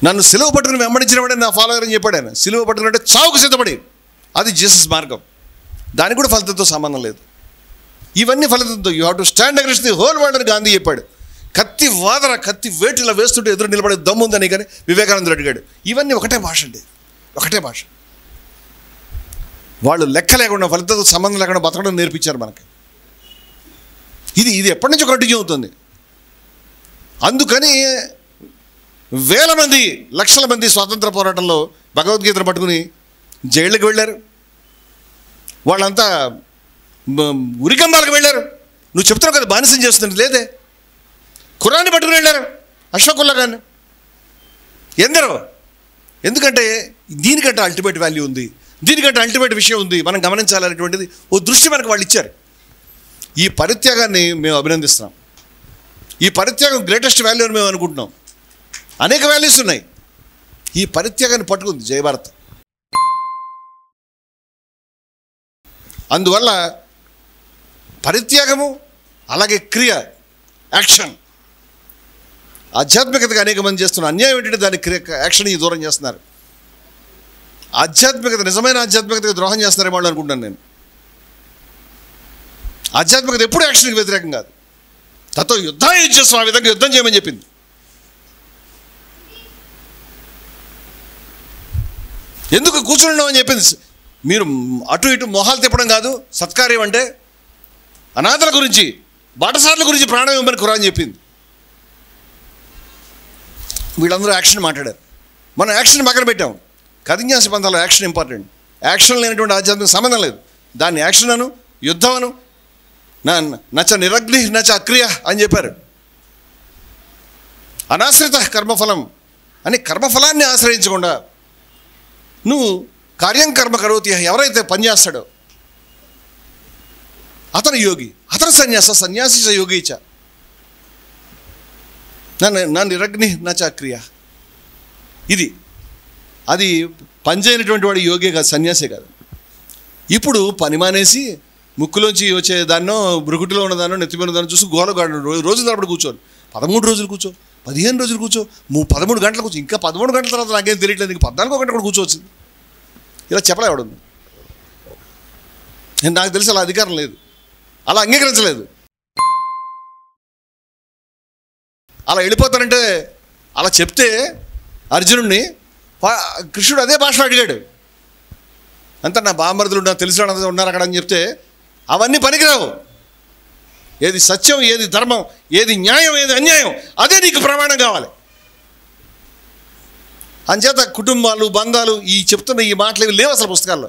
నన్ను సిలువ పట్టుకుని వెంబడించిన వాడే నా ఫాలోవర్ అని చెప్పాడు ఆయన. సిలువ పట్టుకుని చావుకు సిద్ధపడి, అది జీసస్ మార్గం. దానికి కూడా ఫలితంతో సంబంధం లేదు. ఇవన్నీ ఫలితంతో. You have to stand against the whole world అని గాంధీ చెప్పాడు. కత్తి వేటిలా వేస్తుంటే ఎదురు నిలబడే దమ్ముందని కానీ వివేకానందుడు అడిగాడు. ఇవన్నీ ఒకటే భాష అండి, ఒకటే భాష. వాళ్ళు లెక్క లేకుండా, ఫలితంతో సంబంధం లేకుండా బతకడం నేర్పించారు మనకి. ఇది ఎప్పటి నుంచో కంటిన్యూ అవుతుంది. అందుకని వేల మంది, లక్షల మంది స్వాతంత్ర పోరాటంలో భగవద్గీతను పట్టుకుని జైళ్ళకి వెళ్ళారు. వాళ్ళంతా ఉరికంబాలకు వెళ్ళారు. నువ్వు చెప్తున్నావు కదా బానిసం చేస్తుంది, లేదే. ఖురాన్ని పట్టుకుని వెళ్ళారు అష్ఫాకుల్లా ఖాన్. ఎందరో. ఎందుకంటే దీనికంటే అల్టిమేట్ వాల్యూ ఉంది, దీనికంటే అల్టిమేట్ విషయం ఉంది, మనం గమనించాలనేటువంటిది ఓ దృష్టి మనకు వాళ్ళు ఇచ్చారు. ఈ పరిత్యాగాన్ని మేము అభినందిస్తున్నాం. ఈ పరిత్యాగం గ్రేటెస్ట్ వాల్యూ అని మేము అనుకుంటున్నాం. అనేక వాల్యూస్ ఉన్నాయి. ఈ పరిత్యాగాన్ని పట్టుకుంది జయభారత్. అందువల్ల పరిత్యాగము, అలాగే క్రియ, యాక్షన్. ఆధ్యాత్మికతగా అనేక మంది చేస్తున్న అన్యాయం ఏంటంటే దాని యాక్షన్ దూరం చేస్తున్నారు. ఆధ్యాత్మికత, నిజమైన ఆధ్యాత్మికతకు ద్రోహం చేస్తున్నారేమో వాళ్ళు అనుకుంటాను నేను. ఆధ్యాత్మికత ఎప్పుడు యాక్షన్కి వ్యతిరేకం కాదు. తతో యుద్ధం చేస్తాం, ఆ విధంగా యుద్ధం చేయమని చెప్పింది. ఎందుకు కూర్చున్నాం అని చెప్పింది. మీరు అటు ఇటు మొహాలు తిప్పడం కాదు సత్కార్యం అంటే. అనాథల గురించి, బాటసార్ల గురించి ప్రాణం ఇవ్వమని ఖురాన్ చెప్పింది. వీళ్ళందరూ యాక్షన్ మాట్లాడారు. మనం యాక్షన్ పక్కన పెట్టాం. కథిన్యాస పంథాలో యాక్షన్ ఇంపార్టెంట్. యాక్షన్ లేనటువంటి ఆధ్యాత్మిక సంబంధం లేదు. దాన్ని యాక్షన్ అను, యుద్ధం అను, నచ నిరగ్ని నచ అక్రియ అని చెప్పారు. అనాశ్రిత కర్మఫలం అని, కర్మఫలాన్ని ఆశ్రయించకుండా నువ్వు కార్యం కర్మ కరోతి, ఎవరైతే పనిచేస్తాడో అతను యోగి, అతను సన్యాసి యోగీచ నా నిరగ్ని నచ అక్రియ. ఇది అది పనిచేయనటువంటి వాడు యోగే కాదు, సన్యాసే కాదు. ఇప్పుడు పని మానేసి ముక్కులోంచి వచ్చే దాన్నో, బ్రుకుటిలో ఉన్నదాన్నో, నెత్తిమీద దాన్ని చూసి గోలగాడు రోజుల తరబడి కూర్చోరు. 13 రోజులు కూర్చో, 15 రోజులు కూర్చో, 13 గంటలు కూర్చో. ఇంకా 13 గంటల తర్వాత నాకేం తెలియట్లేదు, ఇంక 14 గంటలు కూడా కూర్చోవచ్చు. ఇలా చెప్పలేవాడు. నాకు తెలిసి అలా అధికారం లేదు, అలా అంగీకరించలేదు. అలా వెళ్ళిపోతానంటే, అలా చెప్తే అర్జునుడిని కృష్ణుడు అదే భాషలో అడిగాడు. అంతా నా బామర్దులు నా తెలిసిన ఉన్నారు అక్కడ అని చెప్తే అవన్నీ పనికిరావు. ఏది సత్యం, ఏది ధర్మం, ఏది న్యాయం, ఏది అన్యాయం, అదే నీకు ప్రమాణం కావాలి. అంచేత కుటుంబాలు, బంధాలు, ఈ చెప్తున్న ఈ మాటలు ఇవి లేవు అసలు పుస్తకాల్లో.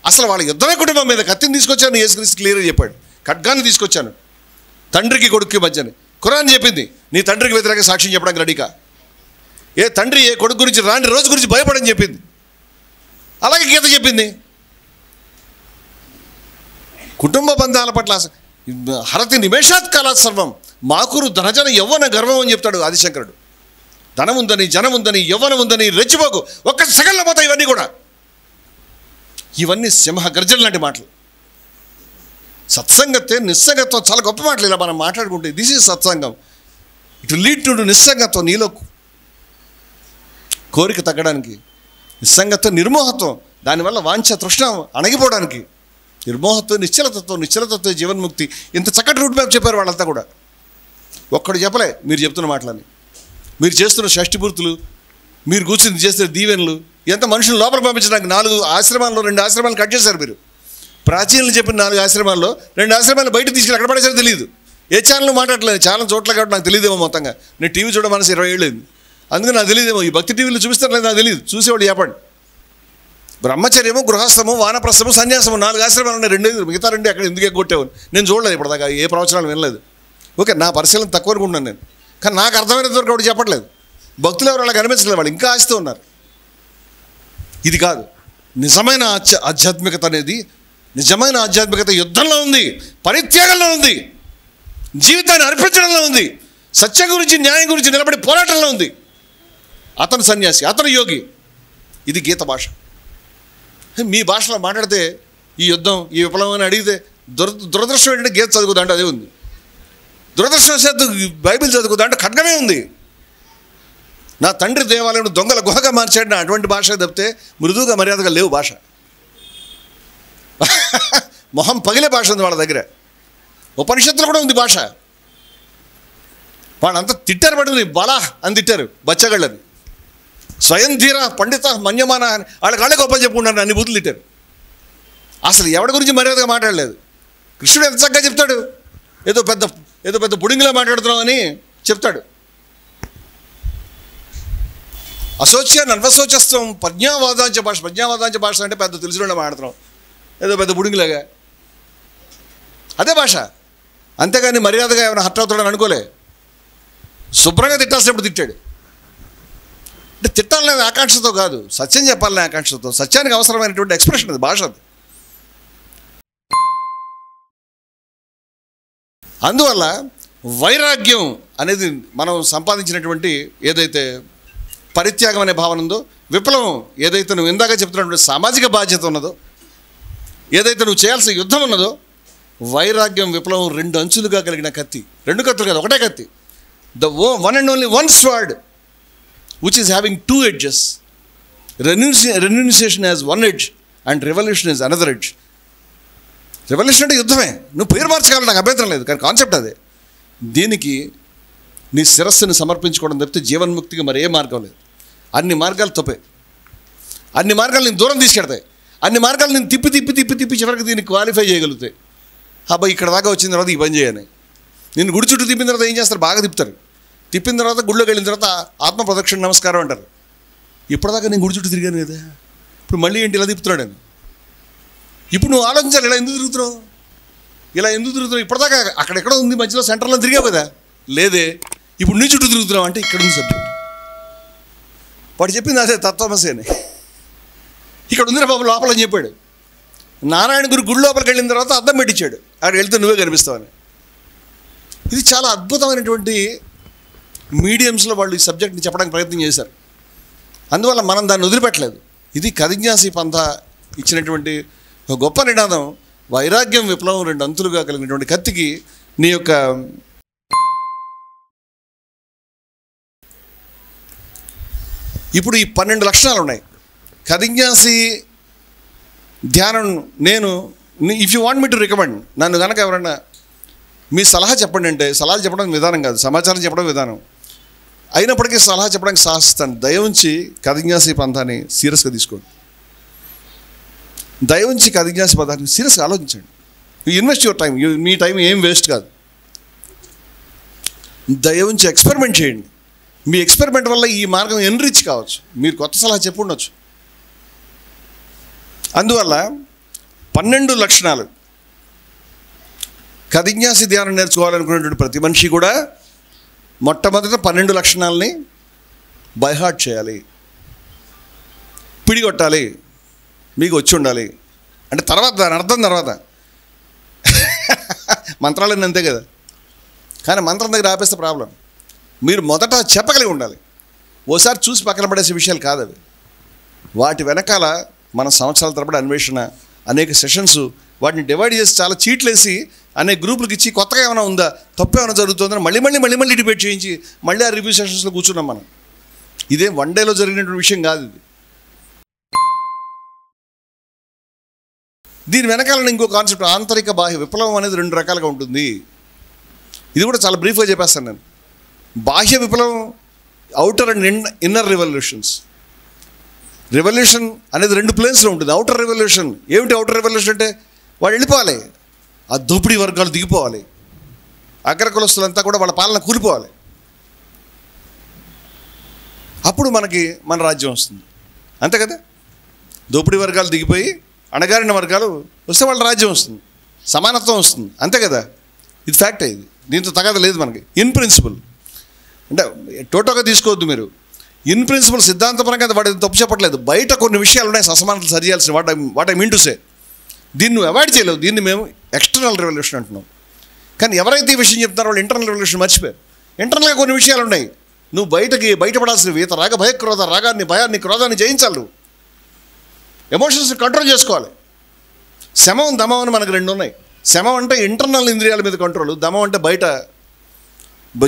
అసలు వాళ్ళ యుద్ధమే కుటుంబం మీద. కత్తిని తీసుకొచ్చాను, యేసుక్రీస్తు క్లియర్గా చెప్పాడు. ఖడ్గాన్ని తీసుకొచ్చాను, తండ్రికి కొడుక్కి మధ్యని. ఖురాన్ చెప్పింది నీ తండ్రికి వ్యతిరేకంగా సాక్ష్యం చెప్పడానికి రెడీగా. ఏ తండ్రి ఏ కొడుకు గురించి రాని రోజు గురించి భయపడని చెప్పింది. అలాగే గీత చెప్పింది. కుటుంబ బంధాల పట్ల హరతి నిమేషాత్ కాలాత్ సర్వం మాకురు ధనజన యవ్వన గర్వం అని చెప్తాడు ఆదిశంకరుడు. ధనం ఉందని, జనం ఉందని, యవ్వనం ఉందని రెచ్చిపోకు, ఒక్క సెకండ్లో పోతాయి ఇవన్నీ కూడా. ఇవన్నీ సింహ గర్జన లాంటి మాటలు. సత్సంగతే నిస్సంగత్వం చాలా గొప్ప మాటలు. ఇలా మనం మాట్లాడుకుంటే దిస్ ఈజ్ సత్సంగం. ఇట్ విల్ లీడ్ టు నిస్సంగత్వం, నీలో కోరిక తగ్గడానికి. నిస్సంగత్వం నిర్మోహత్వం, దానివల్ల వాంఛ తృష్ణ అణగిపోవడానికి. నిర్మోహత్వం నిశ్చలతత్వం, నిశ్చలతత్వం జీవన్ముక్తి. ఇంత చక్కటి రూట్ మ్యాప్ చెప్పారు వాళ్ళంతా కూడా. ఒక్కడు చెప్పలే మీరు చెప్తున్న మాటలని. మీరు చేస్తున్న షష్ఠిపూర్తులు, మీరు కూర్చుని చేస్తున్న దీవెనలు, ఎంత మనుషులు లోపల పంపించడానికి 4 ఆశ్రమాల్లో 2 ఆశ్రమాలు కట్ చేశారు మీరు. ప్రాచీనులు చెప్పిన 4 ఆశ్రమాల్లో 2 ఆశ్రమాలు బయట తీసుకెళ్ళి ఎక్కడ పడేసారో తెలియదు. ఏ ఛానల్ మాట్లాడలేదు, చాలా చోట్ల కాబట్టి నాకు తెలియదేమో. మొత్తంగా నేను టీవీ చూడ మనసు 20 ఏళ్ళు అయింది, అందుకని నాకు తెలియదేమో. ఈ భక్తి టీవీలో చూపిస్తారు లేదు నాకు తెలియదు, చూసేవాళ్ళు చెప్పండి. బ్రహ్మచర్యము, గృహస్థము, వానప్రస్థము, సన్యాసము 4 ఆశ్రమాలు ఉన్నాయి. 2 మిగతా 2 అక్కడ ఎందుకు ఎగ్గొట్టేవాళ్ళు నేను చూడలేదు ఇప్పటిదాకా, ఏ ప్రవచనాలు వినలేదు. ఓకే, నా పరిశీలన తక్కువ అనుకుంటున్నాను నేను, కానీ నాకు అర్థమైనంత వరకు ఒకటి చెప్పట్లేదు. భక్తులు ఎవరు వాళ్ళకి అనిపించలేదు, వాళ్ళు ఇంకా ఆశతో ఉన్నారు. ఇది కాదు నిజమైన ఆధ్యాత్మికత అనేది. నిజమైన ఆధ్యాత్మికత యుద్ధంలో ఉంది, పరిత్యాగంలో ఉంది, జీవితాన్ని అర్పించడంలో ఉంది, సత్యం గురించి, న్యాయం గురించి నిలబడి పోరాటంలో ఉంది. అతను సన్యాసి, అతను యోగి. ఇది గీత భాష. మీ భాషలో మాట్లాడితే ఈ యుద్ధం, ఈ విప్లవం అని అడిగితే దురదృష్టం ఏంటంటే గీత చదువుకుందా అంటే అదే ఉంది. దురదృష్టవశాత్తు బైబిల్ చదువుకుందా అంటే ఖడ్గమే ఉంది. నా తండ్రి దేవాలయం దొంగల గుహగా మార్చాడు, అటువంటి భాష తప్పితే మృదువుగా మర్యాదగా లేవు భాష. మొహం పగిలే భాష ఉంది వాళ్ళ దగ్గర. ఉపనిషత్తులు కూడా ఉంది భాష. వాళ్ళంతా తిట్టారు, పడుతుంది బలా అని తిట్టారు బచ్చగాళ్ళని. స్వయం ధీర పండిత మన్యమాన అని వాళ్ళే గొప్పలు చెప్పుకుంటారు, అన్ని బూతులు తిట్టారు. అసలు ఎవరి గురించి మర్యాదగా మాట్లాడలేదు. కృష్ణుడు ఎంత చక్కగా చెప్తాడు, ఏదో పెద్ద పుడింగిలా మాట్లాడుతున్నావు అని చెప్తాడు. అశోచ్య నన్వశోచస్వం ప్రజ్ఞావాదాంచ భాష. ప్రజ్ఞావాదాంచ భాష అంటే పెద్ద తెలిసిన మాట్లాడుతున్నాం, ఏదో పెద్ద పుడింగిలాగా. అదే భాష. అంతేగాని మర్యాదగా ఏమైనా హర్ట్ అవుతాడని అనుకోలే. శుభ్రంగా తిట్టాల్సినప్పుడు తిట్టాడు. అంటే తిట్టాలనే ఆకాంక్షతో కాదు, సత్యం చెప్పాలనే ఆకాంక్షతో. సత్యానికి అవసరమైనటువంటి ఎక్స్ప్రెషన్ అది, భాష అది. అందువల్ల వైరాగ్యం అనేది మనం సంపాదించినటువంటి ఏదైతే పరిత్యాగం అనే భావన ఉందో, విప్లవం ఏదైతే నువ్వు ఇందాక చెప్తున్నటువంటి సామాజిక బాధ్యత ఉన్నదో, ఏదైతే నువ్వు చేయాల్సిన యుద్ధం ఉన్నదో, వైరాగ్యం విప్లవం 2 అంచులుగా కలిగిన కత్తి. 2 కత్తులు కాదు, ఒకటే కత్తి. The one and only one sword which is having 2 edges. Renunciation has 1 edge and revolution is another edge. Revolution అంటే యుద్ధమే. నువ్వు పేరు మార్చగలవు, నాకు అభ్యంతరం లేదు, కానీ కాన్సెప్ట్ అదే. దీనికి నీ శిరస్సుని సమర్పించుకోవడం తప్పితే జీవన్ముక్తికి మరి ఏ మార్గం లేదు. అన్ని మార్గాలు తప్పే. అన్ని మార్గాలు నేను దూరం తీసుకెడతాయి. అన్ని మార్గాలు నేను తిప్పి చివరికి దీన్ని క్వాలిఫై చేయగలుగుతాయి. అబ్బాయి ఇక్కడ దాకా వచ్చిన తర్వాత ఈ పని చేయని. నేను గుడి చుట్టూ తిప్పిన తర్వాత ఏం చేస్తారు, బాగా తిప్పుతారు. తిప్పిన తర్వాత గుళ్ళోకి వెళ్ళిన తర్వాత ఆత్మ ప్రదక్షిణ నమస్కారం అంటారు. ఇప్పటిదాకా నేను గుడి చుట్టూ తిరిగాను కదా, ఇప్పుడు మళ్ళీ ఏంటి ఇలా తిప్పుతున్నాడు అని. ఇప్పుడు నువ్వు ఆలోచించాలి, ఇలా ఎందుకు తిరుగుతున్నావు? ఇప్పటిదాకా అక్కడెక్కడ ఉంది, మధ్యలో సెంటర్లో తిరిగావు కదా, లేదే ఇప్పుడు నీ చుట్టూ తిరుగుతున్నావు అంటే ఇక్కడ ఉంది సబ్జెక్ట్. వాడు చెప్పింది అదే తత్వమసి అని. ఇక్కడ ఉంది బాబు లోపల అని చెప్పాడు. నారాయణ గుడి లోపలికి వెళ్ళిన తర్వాత అద్దం పెట్టించాడు, అక్కడ వెళ్తే నువ్వే కనిపిస్తావని. ఇది చాలా అద్భుతమైనటువంటి మీడియంస్లో వాళ్ళు ఈ సబ్జెక్ట్ని చెప్పడానికి ప్రయత్నం చేశారు. అందువల్ల మనం దాన్ని వదిలిపెట్టలేదు. ఇది కదిజ్ఞాసి పంథ ఇచ్చినటువంటి ఒక గొప్ప నినాదం. వైరాగ్యం విప్లవం 2 అంతులుగా కలిగినటువంటి కత్తికి నీ యొక్క ఇప్పుడు ఈ 12 లక్షణాలు ఉన్నాయి. కదిజ్ఞాసి ధ్యానం నేను if you want me to recommend, నన్ను కనుక ఎవరన్నా మీ సలహా చెప్పండి అంటే, సలహాలు చెప్పడం విధానం కాదు, సమాచారం చెప్పడం విధానం. అయినప్పటికీ సలహా చెప్పడానికి సాహసిస్తాను. దయ ఉంచి కదిజ్ఞాసి పంథాన్ని సీరియస్గా తీసుకోండి. దయవుంచి కథిజ్ఞాస పదార్థం సీరియస్గా ఆలోచించండి. You invest your time, me time ఏం వేస్ట్ కాదు. దయవుంచి ఎక్స్పెరిమెంట్ చేయండి. మీ ఎక్స్పెరిమెంట్ వల్ల ఈ మార్గం ఎన్రిచ్ కావచ్చు, మీరు కొత్త సలహా చెప్పు ఉండొచ్చు. అందువల్ల 12 లక్షణాలు కథిజ్ఞాసి ధ్యానం నేర్చుకోవాలనుకునేటువంటి ప్రతి మనిషి కూడా మొట్టమొదట 12 లక్షణాలని బైహార్ట్ చేయాలి, పిడిగొట్టాలి, మీకు వచ్చి ఉండాలి. అంటే తర్వాత దాని అర్థం తర్వాత మంత్రాలన్నీ అంతే కదా, కానీ మంత్రం దగ్గర ఆపేస్తే ప్రాబ్లం. మీరు మొదట చెప్పగలిగి ఉండాలి. ఓసారి చూసి పక్కన పడేసే విషయాలు కాదు అవి. వాటి వెనకాల మన సంవత్సరాల తరబడి అన్వేషణ, అనేక సెషన్స్, వాటిని డివైడ్ చేసి చాలా చీట్లు వేసి అనేక గ్రూపులకు ఇచ్చి కొత్తగా ఏమైనా ఉందా, తప్పు ఏమైనా జరుగుతుందని మళ్ళీ డిబేట్ చేయించి మళ్ళీ ఆ రివ్యూ సెషన్స్లో కూర్చున్నాం మనం. ఇదే వన్ డేలో జరిగినటువంటి విషయం కాదు ఇది. దీని వెనకాల ఇంకో కాన్సెప్ట్ ఆంతరిక బాహ్య విప్లవం అనేది 2 రకాలుగా ఉంటుంది. ఇది కూడా చాలా బ్రీఫ్గా చెప్పేస్తాను నేను. బాహ్య విప్లవం, outer and inner revolutions. Revolution అనేది 2 ప్లేన్స్లో ఉంటుంది. అవుటర్ రెవల్యూషన్ ఏమిటి? అవుటర్ రెవల్యూషన్ అంటే వాడు వెళ్ళిపోవాలి, ఆ దోపిడీ వర్గాలు దిగిపోవాలి, అగ్రకులస్తులంతా కూడా వాళ్ళ పాలన కూలిపోవాలి. అప్పుడు మనకి మన రాజ్యం వస్తుంది, అంతే కదా. దోపిడీ వర్గాలు దిగిపోయి అణగారిన వర్గాలు వస్తే వాళ్ళ రాజ్యం వస్తుంది, సమానత్వం వస్తుంది, అంతే కదా. ఇది ఫ్యాక్ట్. ఇది దీంతో తగదు లేదు మనకి. ఇన్ ప్రిన్సిపల్ అంటే టోటోగా తీసుకోవద్దు మీరు. ఇన్ ప్రిన్సిపల్ సిద్ధాంతపరంగా వాటి తప్పు చెప్పట్లేదు. బయట కొన్ని విషయాలు ఉన్నాయి అసమానతలు సరి చేయాల్సిన, what I mean to say. దీన్ని నువ్వు అవాయిడ్ చేయలేవు. దీన్ని మేము ఎక్స్టర్నల్ రెవల్యూషన్ అంటున్నాం. కానీ ఎవరైతే ఈ విషయం చెప్తారో వాళ్ళు ఇంటర్నల్ రెవల్యూషన్ మర్చిపోయారు. ఇంటర్నల్గా కొన్ని విషయాలు ఉన్నాయి, నువ్వు బయటపడాల్సినవి. ఈత రాగ భయక్రోధ, రాగాన్ని, భయాన్ని, క్రోధాన్ని జయించాలి. నువ్వు ఎమోషన్స్ని కంట్రోల్ చేసుకోవాలి. శమం, దమం అని మనకు 2 ఉన్నాయి. శమం అంటే ఇంటర్నల్ ఇంద్రియాల మీద కంట్రోల్, దమం అంటే బయట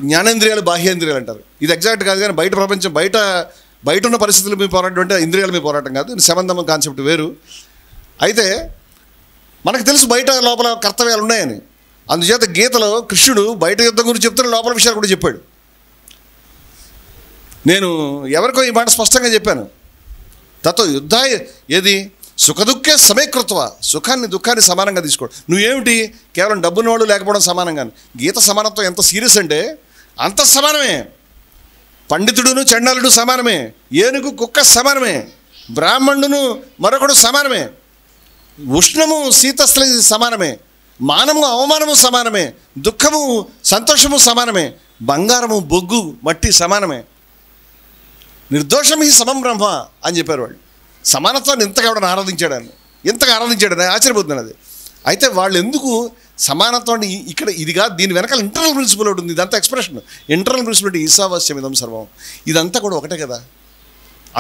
జ్ఞానేంద్రియాలు, బాహ్యేంద్రియాలు అంటారు. ఇది ఎగ్జాక్ట్ కాదు, కానీ బయట ప్రపంచం, బయట ఉన్న పరిస్థితుల మీద పోరాటం అంటే ఇంద్రియాల మీద పోరాటం కాదు. శమం దమం కాన్సెప్ట్ వేరు. అయితే మనకు తెలుసు బయట లోపల కర్తవ్యాలు ఉన్నాయని. అందుచేత గీతలో కృష్ణుడు బయట యుద్ధం గురించి చెప్తున్న లోపల విషయాలు కూడా చెప్పాడు. నేను ఎవరికో ఈ మాట స్పష్టంగా చెప్పాను. తతో యుద్ధాయ ఏది సుఖదుఖే సమీకృత్వ, సుఖాన్ని దుఃఖాన్ని సమానంగా తీసుకోవడం. నువ్వేమిటి కేవలం డబ్బున్నవాడు లేకపోవడం సమానం. కానీ గీత సమానత్వం ఎంత సీరియస్ అంటే అంత సమానమే. పండితుడును చండాలుడు సమానమే, ఏనుగు కుక్క సమానమే, బ్రాహ్మణుడును మరొకడు సమానమే, ఉష్ణము శీతస్థలి సమానమే, మానము అవమానము సమానమే, దుఃఖము సంతోషము సమానమే, బంగారము బొగ్గు మట్టి సమానమే. నిర్దోషం ఈ సమం బ్రహ్మ అని చెప్పారు వాళ్ళు. సమానత్వాన్ని ఇంతగా ఎవడని ఆరాధించాడని ఆశ్చర్యపోతున్నాను. అది అయితే వాళ్ళు ఎందుకు సమానత్వాన్ని ఇక్కడ ఇది కాదు, దీని వెనకాల ఇంటర్నల్ ప్రిన్సిపల్ ఉంటుంది. ఇదంతా ఎక్స్ప్రెషన్. ఇంటర్నల్ ప్రిన్సిపల్ అంటే ఈశావాస్యం ఇదం సర్వం, ఇదంతా కూడా ఒకటే కదా.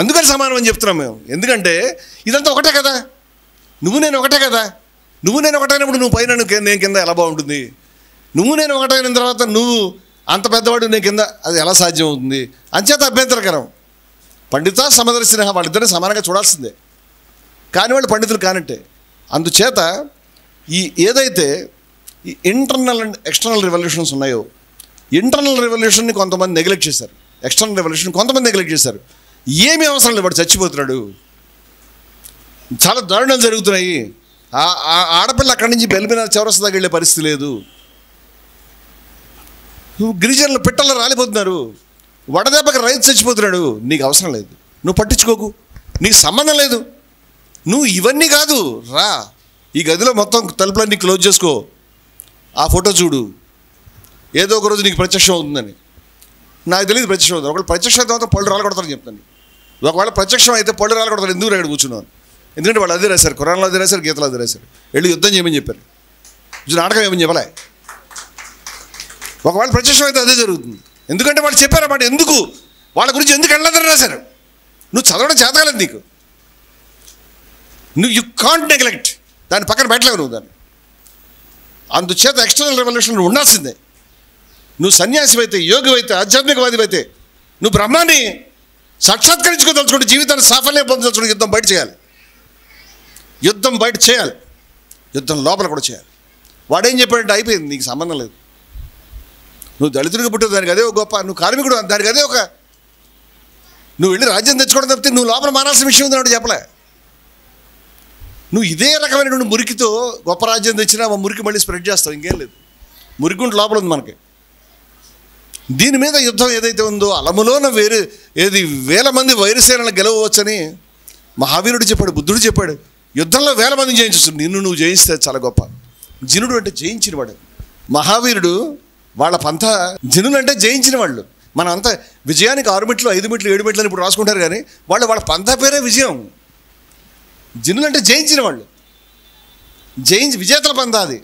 అందుకని సమానం అని చెప్తున్నాం మేము. ఎందుకంటే ఇదంతా ఒకటే కదా, నువ్వు నేను ఒకటే కదా. నువ్వు నేను ఒకటైనప్పుడు నువ్వు పైన నేను కింద ఎలా బాగుంటుంది? నువ్వు నేను ఒకటైన తర్వాత నువ్వు అంత పెద్దవాడు నేను కింద, అది ఎలా సాధ్యం అవుతుంది? అంచేత అభ్యంతరకరం. పండిత సమదర్శిన వాళ్ళిద్దరిని సమానంగా చూడాల్సిందే, కానీ వాళ్ళు పండితులు కానట్టే. అందుచేత ఏదైతే ఈ ఇంటర్నల్ అండ్ ఎక్స్టర్నల్ రెవల్యూషన్స్ ఉన్నాయో, ఇంటర్నల్ రెవల్యూషన్ని కొంతమంది నెగ్లెక్ట్ చేశారు, ఎక్స్టర్నల్ రెవల్యూషన్ కొంతమంది నెగ్లెక్ట్ చేశారు. ఏమీ అవసరం లేదు, వాడు చచ్చిపోతున్నాడు, చాలా దారుణాలు జరుగుతున్నాయి, ఆడపిల్ల అక్కడి నుంచి బెల్మినార్ చౌరస్తాకి వెళ్ళే పరిస్థితి లేదు, గిరిజనులు పిట్టల్లో రాలిపోతున్నారు, వడదెబ్బకి రైతు చచ్చిపోతున్నాడు. నీకు అవసరం లేదు, నువ్వు పట్టించుకోకు, నీకు సంబంధం లేదు. నువ్వు ఇవన్నీ కాదు, రా ఈ గదిలో మొత్తం తలుపులన్నీ క్లోజ్ చేసుకో, ఆ ఫోటో చూడు, ఏదో ఒక రోజు నీకు ప్రత్యక్షం అవుతుందని. నాకు తెలియదు ప్రత్యక్షం అవుతుంది. ఒకవేళ ప్రత్యక్షం అయితే మాత్రం పళ్ళు రాలకొడతారని చెప్తాను. ఒకవేళ ప్రత్యక్షం అయితే పళ్ళు రాలకొడతారు. ఎందుకు ఇక్కడ కూర్చున్నాను? ఎందుకంటే వాళ్ళు అదే రాశారు, ఖురాన్లో అదే రాశారు, గీతలో అదే రాశారు. వెళ్ళి యుద్ధం చేయమని చెప్పారు, నాటకం ఏమని చెప్పలే. ఒకవేళ ప్రత్యక్షం అయితే అదే జరుగుతుంది. ఎందుకంటే వాళ్ళు చెప్పారన్నమాట. ఎందుకు వాళ్ళ గురించి ఎందుకు వెళ్ళదని రాశారు. నువ్వు చదవడం చేతగలేదు నీకు, యు కాంట్ నెగ్లెక్ట్, దాన్ని పక్కన పెట్టలేవు నువ్వు దాన్ని. అందుచేత ఎక్స్టర్నల్ రెవల్యూషన్ ఉండాల్సిందే. నువ్వు సన్యాసి అయితే, యోగి అయితే, ఆధ్యాత్మికవాది అయితే, నువ్వు బ్రహ్మాన్ని సాక్షాత్కరించుకోదలుచుకుంటే, జీవితాన్ని సాఫల్యం పొందదలుచుకుంటే యుద్ధం బయట చేయాలి. యుద్ధం లోపల కూడా చేయాలి. వాడేం చెప్పాడంటే అయిపోయింది, నీకు సంబంధం లేదు. నువ్వు దళితుడికి పుట్టావు, దానికి అదే ఒక గొప్ప. నువ్వు కార్మికుడు, దానికి అదే ఒక. నువ్వు వెళ్ళి రాజ్యం తెచ్చుకోవడం తప్పితే నువ్వు లోపల మారాల్సిన విషయం ఉంది అంటే చెప్పలే. నువ్వు ఇదే రకమైనటువంటి మురికితో గొప్ప రాజ్యం తెచ్చినా ఆ మురికి మళ్ళీ స్ప్రెడ్ చేస్తావు, ఇంకేం లేదు. మురికింటి లోపల ఉంది మనకి. దీని మీద యుద్ధం ఏదైతే ఉందో, అలములోన వేల మంది వైరసేనలను గెలవవచ్చని మహావీరుడు చెప్పాడు, బుద్ధుడు చెప్పాడు. యుద్ధంలో వేల మందిని జయించవచ్చు, నిన్ను నువ్వు జయిస్తే చాలా గొప్ప. జినుడు అంటే జయించిన వాడు. మహావీరుడు వాళ్ళ పంథ జనులు అంటే జయించిన వాళ్ళు. మనం అంతా విజయానికి 6 మెట్లు 5 మెట్లు 7 మెట్లు అని ఇప్పుడు రాసుకుంటారు, కానీ వాళ్ళ పంథ పేరే విజయం. జనులు అంటే జయించిన వాళ్ళు, విజేతల పంథ అది.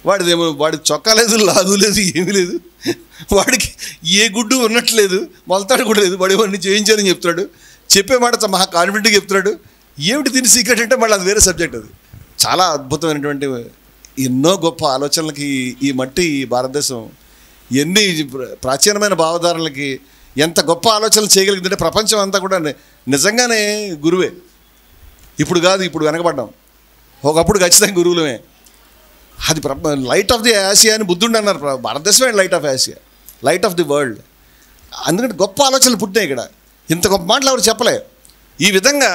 వాడి చొక్కా లేదు, లాగు లేదు, ఏమీ లేదు, వాడికి ఏ గుడ్డు ఉన్నట్లేదు, మొలతాడు కూడా లేదు. వాడు ఎవరిని జయించాలని చెప్తున్నాడు, చెప్పే మాట మహా కాన్ఫిడెంట్గా చెప్తున్నాడు. ఏమిటి దీని సీక్రెట్ అంటే మళ్ళీ అది వేరే సబ్జెక్ట్. అది చాలా అద్భుతమైనటువంటి ఎన్నో గొప్ప ఆలోచనలకి ఈ భారతదేశం ఎన్ని ప్రాచీనమైన భావధారణలకి ఎంత గొప్ప ఆలోచనలు చేయగలిగిందంటే ప్రపంచం అంతా కూడా నిజంగానే గురువే. ఇప్పుడు కాదు, ఇప్పుడు వెనకబడ్డాం, ఒకప్పుడు ఖచ్చితంగా గురువులమే. అది లైట్ ఆఫ్ ది ఆసియా అని బుద్ధుడు అన్నారు. భారతదేశమే light of Asia, light of the world. అందుకంటే గొప్ప ఆలోచనలు పుట్టినాయి ఇక్కడ. ఇంత గొప్ప మాటలు ఎవరు చెప్పలే. ఈ విధంగా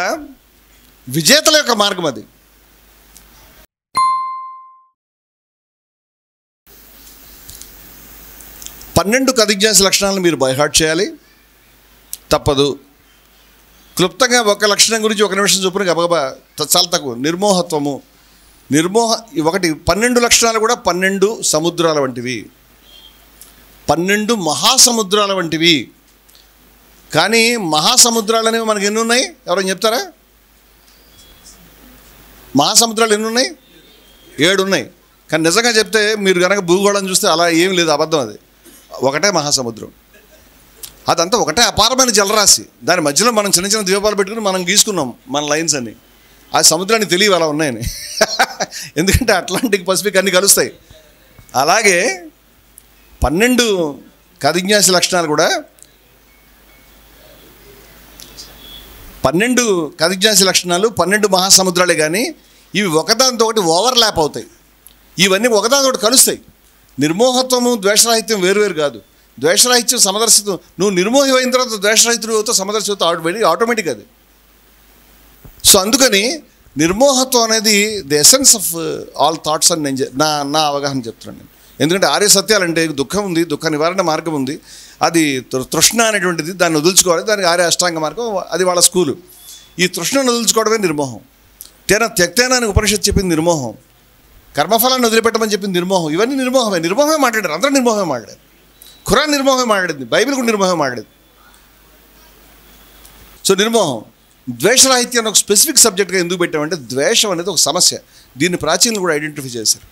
విజేతల యొక్క మార్గం అది. పన్నెండు కదిజ్ఞాస లక్షణాలను మీరు బైహార్ట్ చేయాలి, తప్పదు. క్లుప్తంగా ఒక లక్షణం గురించి 1 నిమిషం చొప్పున గబగబా, చాలా తక్కువ. నిర్మోహత్వము. 12 లక్షణాలు కూడా 12 సముద్రాల వంటివి, 12 మహాసముద్రాల వంటివి. కానీ మహాసముద్రాలు అనేవి మనకి ఎన్ని ఉన్నాయి, ఎవరైనా చెప్తారా? మహాసముద్రాలు ఎన్ని ఉన్నాయి? 7 ఉన్నాయి. కానీ నిజంగా చెప్తే మీరు కనుక భూగోళం చూస్తే అలా ఏం లేదు, అబద్ధం. అది ఒకటే మహాసముద్రం. అదంతా ఒకటే అపారమైన జలరాశి. దాని మధ్యలో మనం చిన్న చిన్న ద్వీపాలు పెట్టుకుని మనం గీసుకున్నాం మన లైన్స్ అన్ని. ఆ సముద్రానికి తెలియవు అలా ఉన్నాయని. ఎందుకంటే అట్లాంటిక్, పసిఫిక్ అన్నీ కలుస్తాయి. అలాగే 12 కదిజ్ఞాస లక్షణాలు కూడా 12 కదిజ్ఞాస లక్షణాలు 12 మహాసముద్రాలే. కానీ ఇవి ఒకదానితో ఒకటి ఓవర్లాప్ అవుతాయి. ఇవన్నీ ఒకదానితో ఒకటి కలుస్తాయి. నిర్మోహత్వము, ద్వేషరాహిత్యం వేరువేరు కాదు. ద్వేషరాహిత్యం సమదర్శిత్వం. నువ్వు నిర్మోహి అయిన తర్వాత ద్వేషరాహితుడు అవుతావు, సమదర్శితో వెరీ ఆటోమేటిక్ అది. సో అందుకని నిర్మోహత్వం అనేది the essence of all thoughts అని నేను నా అవగాహన చెప్తున్నాను నేను. ఎందుకంటే ఆర్య సత్యాలంటే దుఃఖం ఉంది, దుఃఖ నివారణ మార్గం ఉంది, అది తృష్ణ అనేటువంటిది, దాన్ని వదులుచుకోవాలి. దానికి ఆర్య అష్టాంగ మార్గం, అది వాళ్ళ స్కూలు. ఈ తృష్ణను వదులుచుకోవడమే నిర్మోహం. త్యక్తేన అని ఉపనిషత్తు చెప్పింది నిర్మోహం. కర్మఫలాన్ని వదిలిపెట్టమని చెప్పింది నిర్మోహం. ఇవన్నీ నిర్మోహమే మాట్లాడారు. అందరూ నిర్మోహమే మాట్లాడారు. ఖురాన్ నిర్మోహమే మాట్లాడింది, బైబిల్ కూడా నిర్మోహమే మాట్లాడింది. సో నిర్మోహం. ద్వేషరాహిత్యాన్ని ఒక స్పెసిఫిక్ సబ్జెక్ట్గా ఎందుకు పెట్టామంటే, ద్వేషం అనేది ఒక సమస్య. దీన్ని ప్రాచీనులు కూడా ఐడెంటిఫై చేశారు.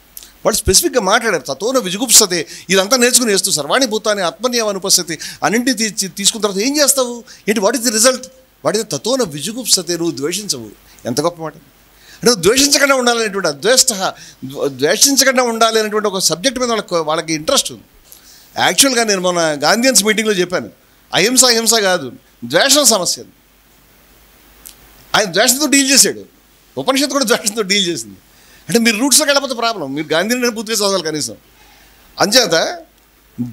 వాళ్ళు స్పెసిఫిక్గా మాట్లాడారు. తతోన విజుగుప్సతే, ఇదంతా నేర్చుకుని వేస్తూ సర్వాణి భూతాన్ని ఆత్మన్యవ అనుపస్థితి అన్నింటినీ తీసుకున్న తర్వాత ఏం చేస్తావు ఏంటి, what is the result? What is తతోన విజుగుప్సతే, నువ్వు ద్వేషించవు. ఎంత గొప్ప మాట. అంటే ద్వేషించకుండా ఉండాలనేటువంటి ద్వేషించకుండా ఉండాలి అనేటువంటి ఒక సబ్జెక్ట్ మీద వాళ్ళకి ఇంట్రెస్ట్ ఉంది. యాక్చువల్గా నేను మొన్న గాంధీయన్స్ మీటింగ్లో చెప్పాను, అహింస కాదు, ద్వేషం సమస్య. ఆయన ద్వేషంతో డీల్ చేశాడు. ఉపనిషత్తు కూడా ద్వేషంతో డీల్ చేసింది. అంటే మీరు రూట్స్లోకి వెళ్ళకపోతే ప్రాబ్లం. మీరు గాంధీని పూర్తిగా చదవాలి కనీసం. అంచేత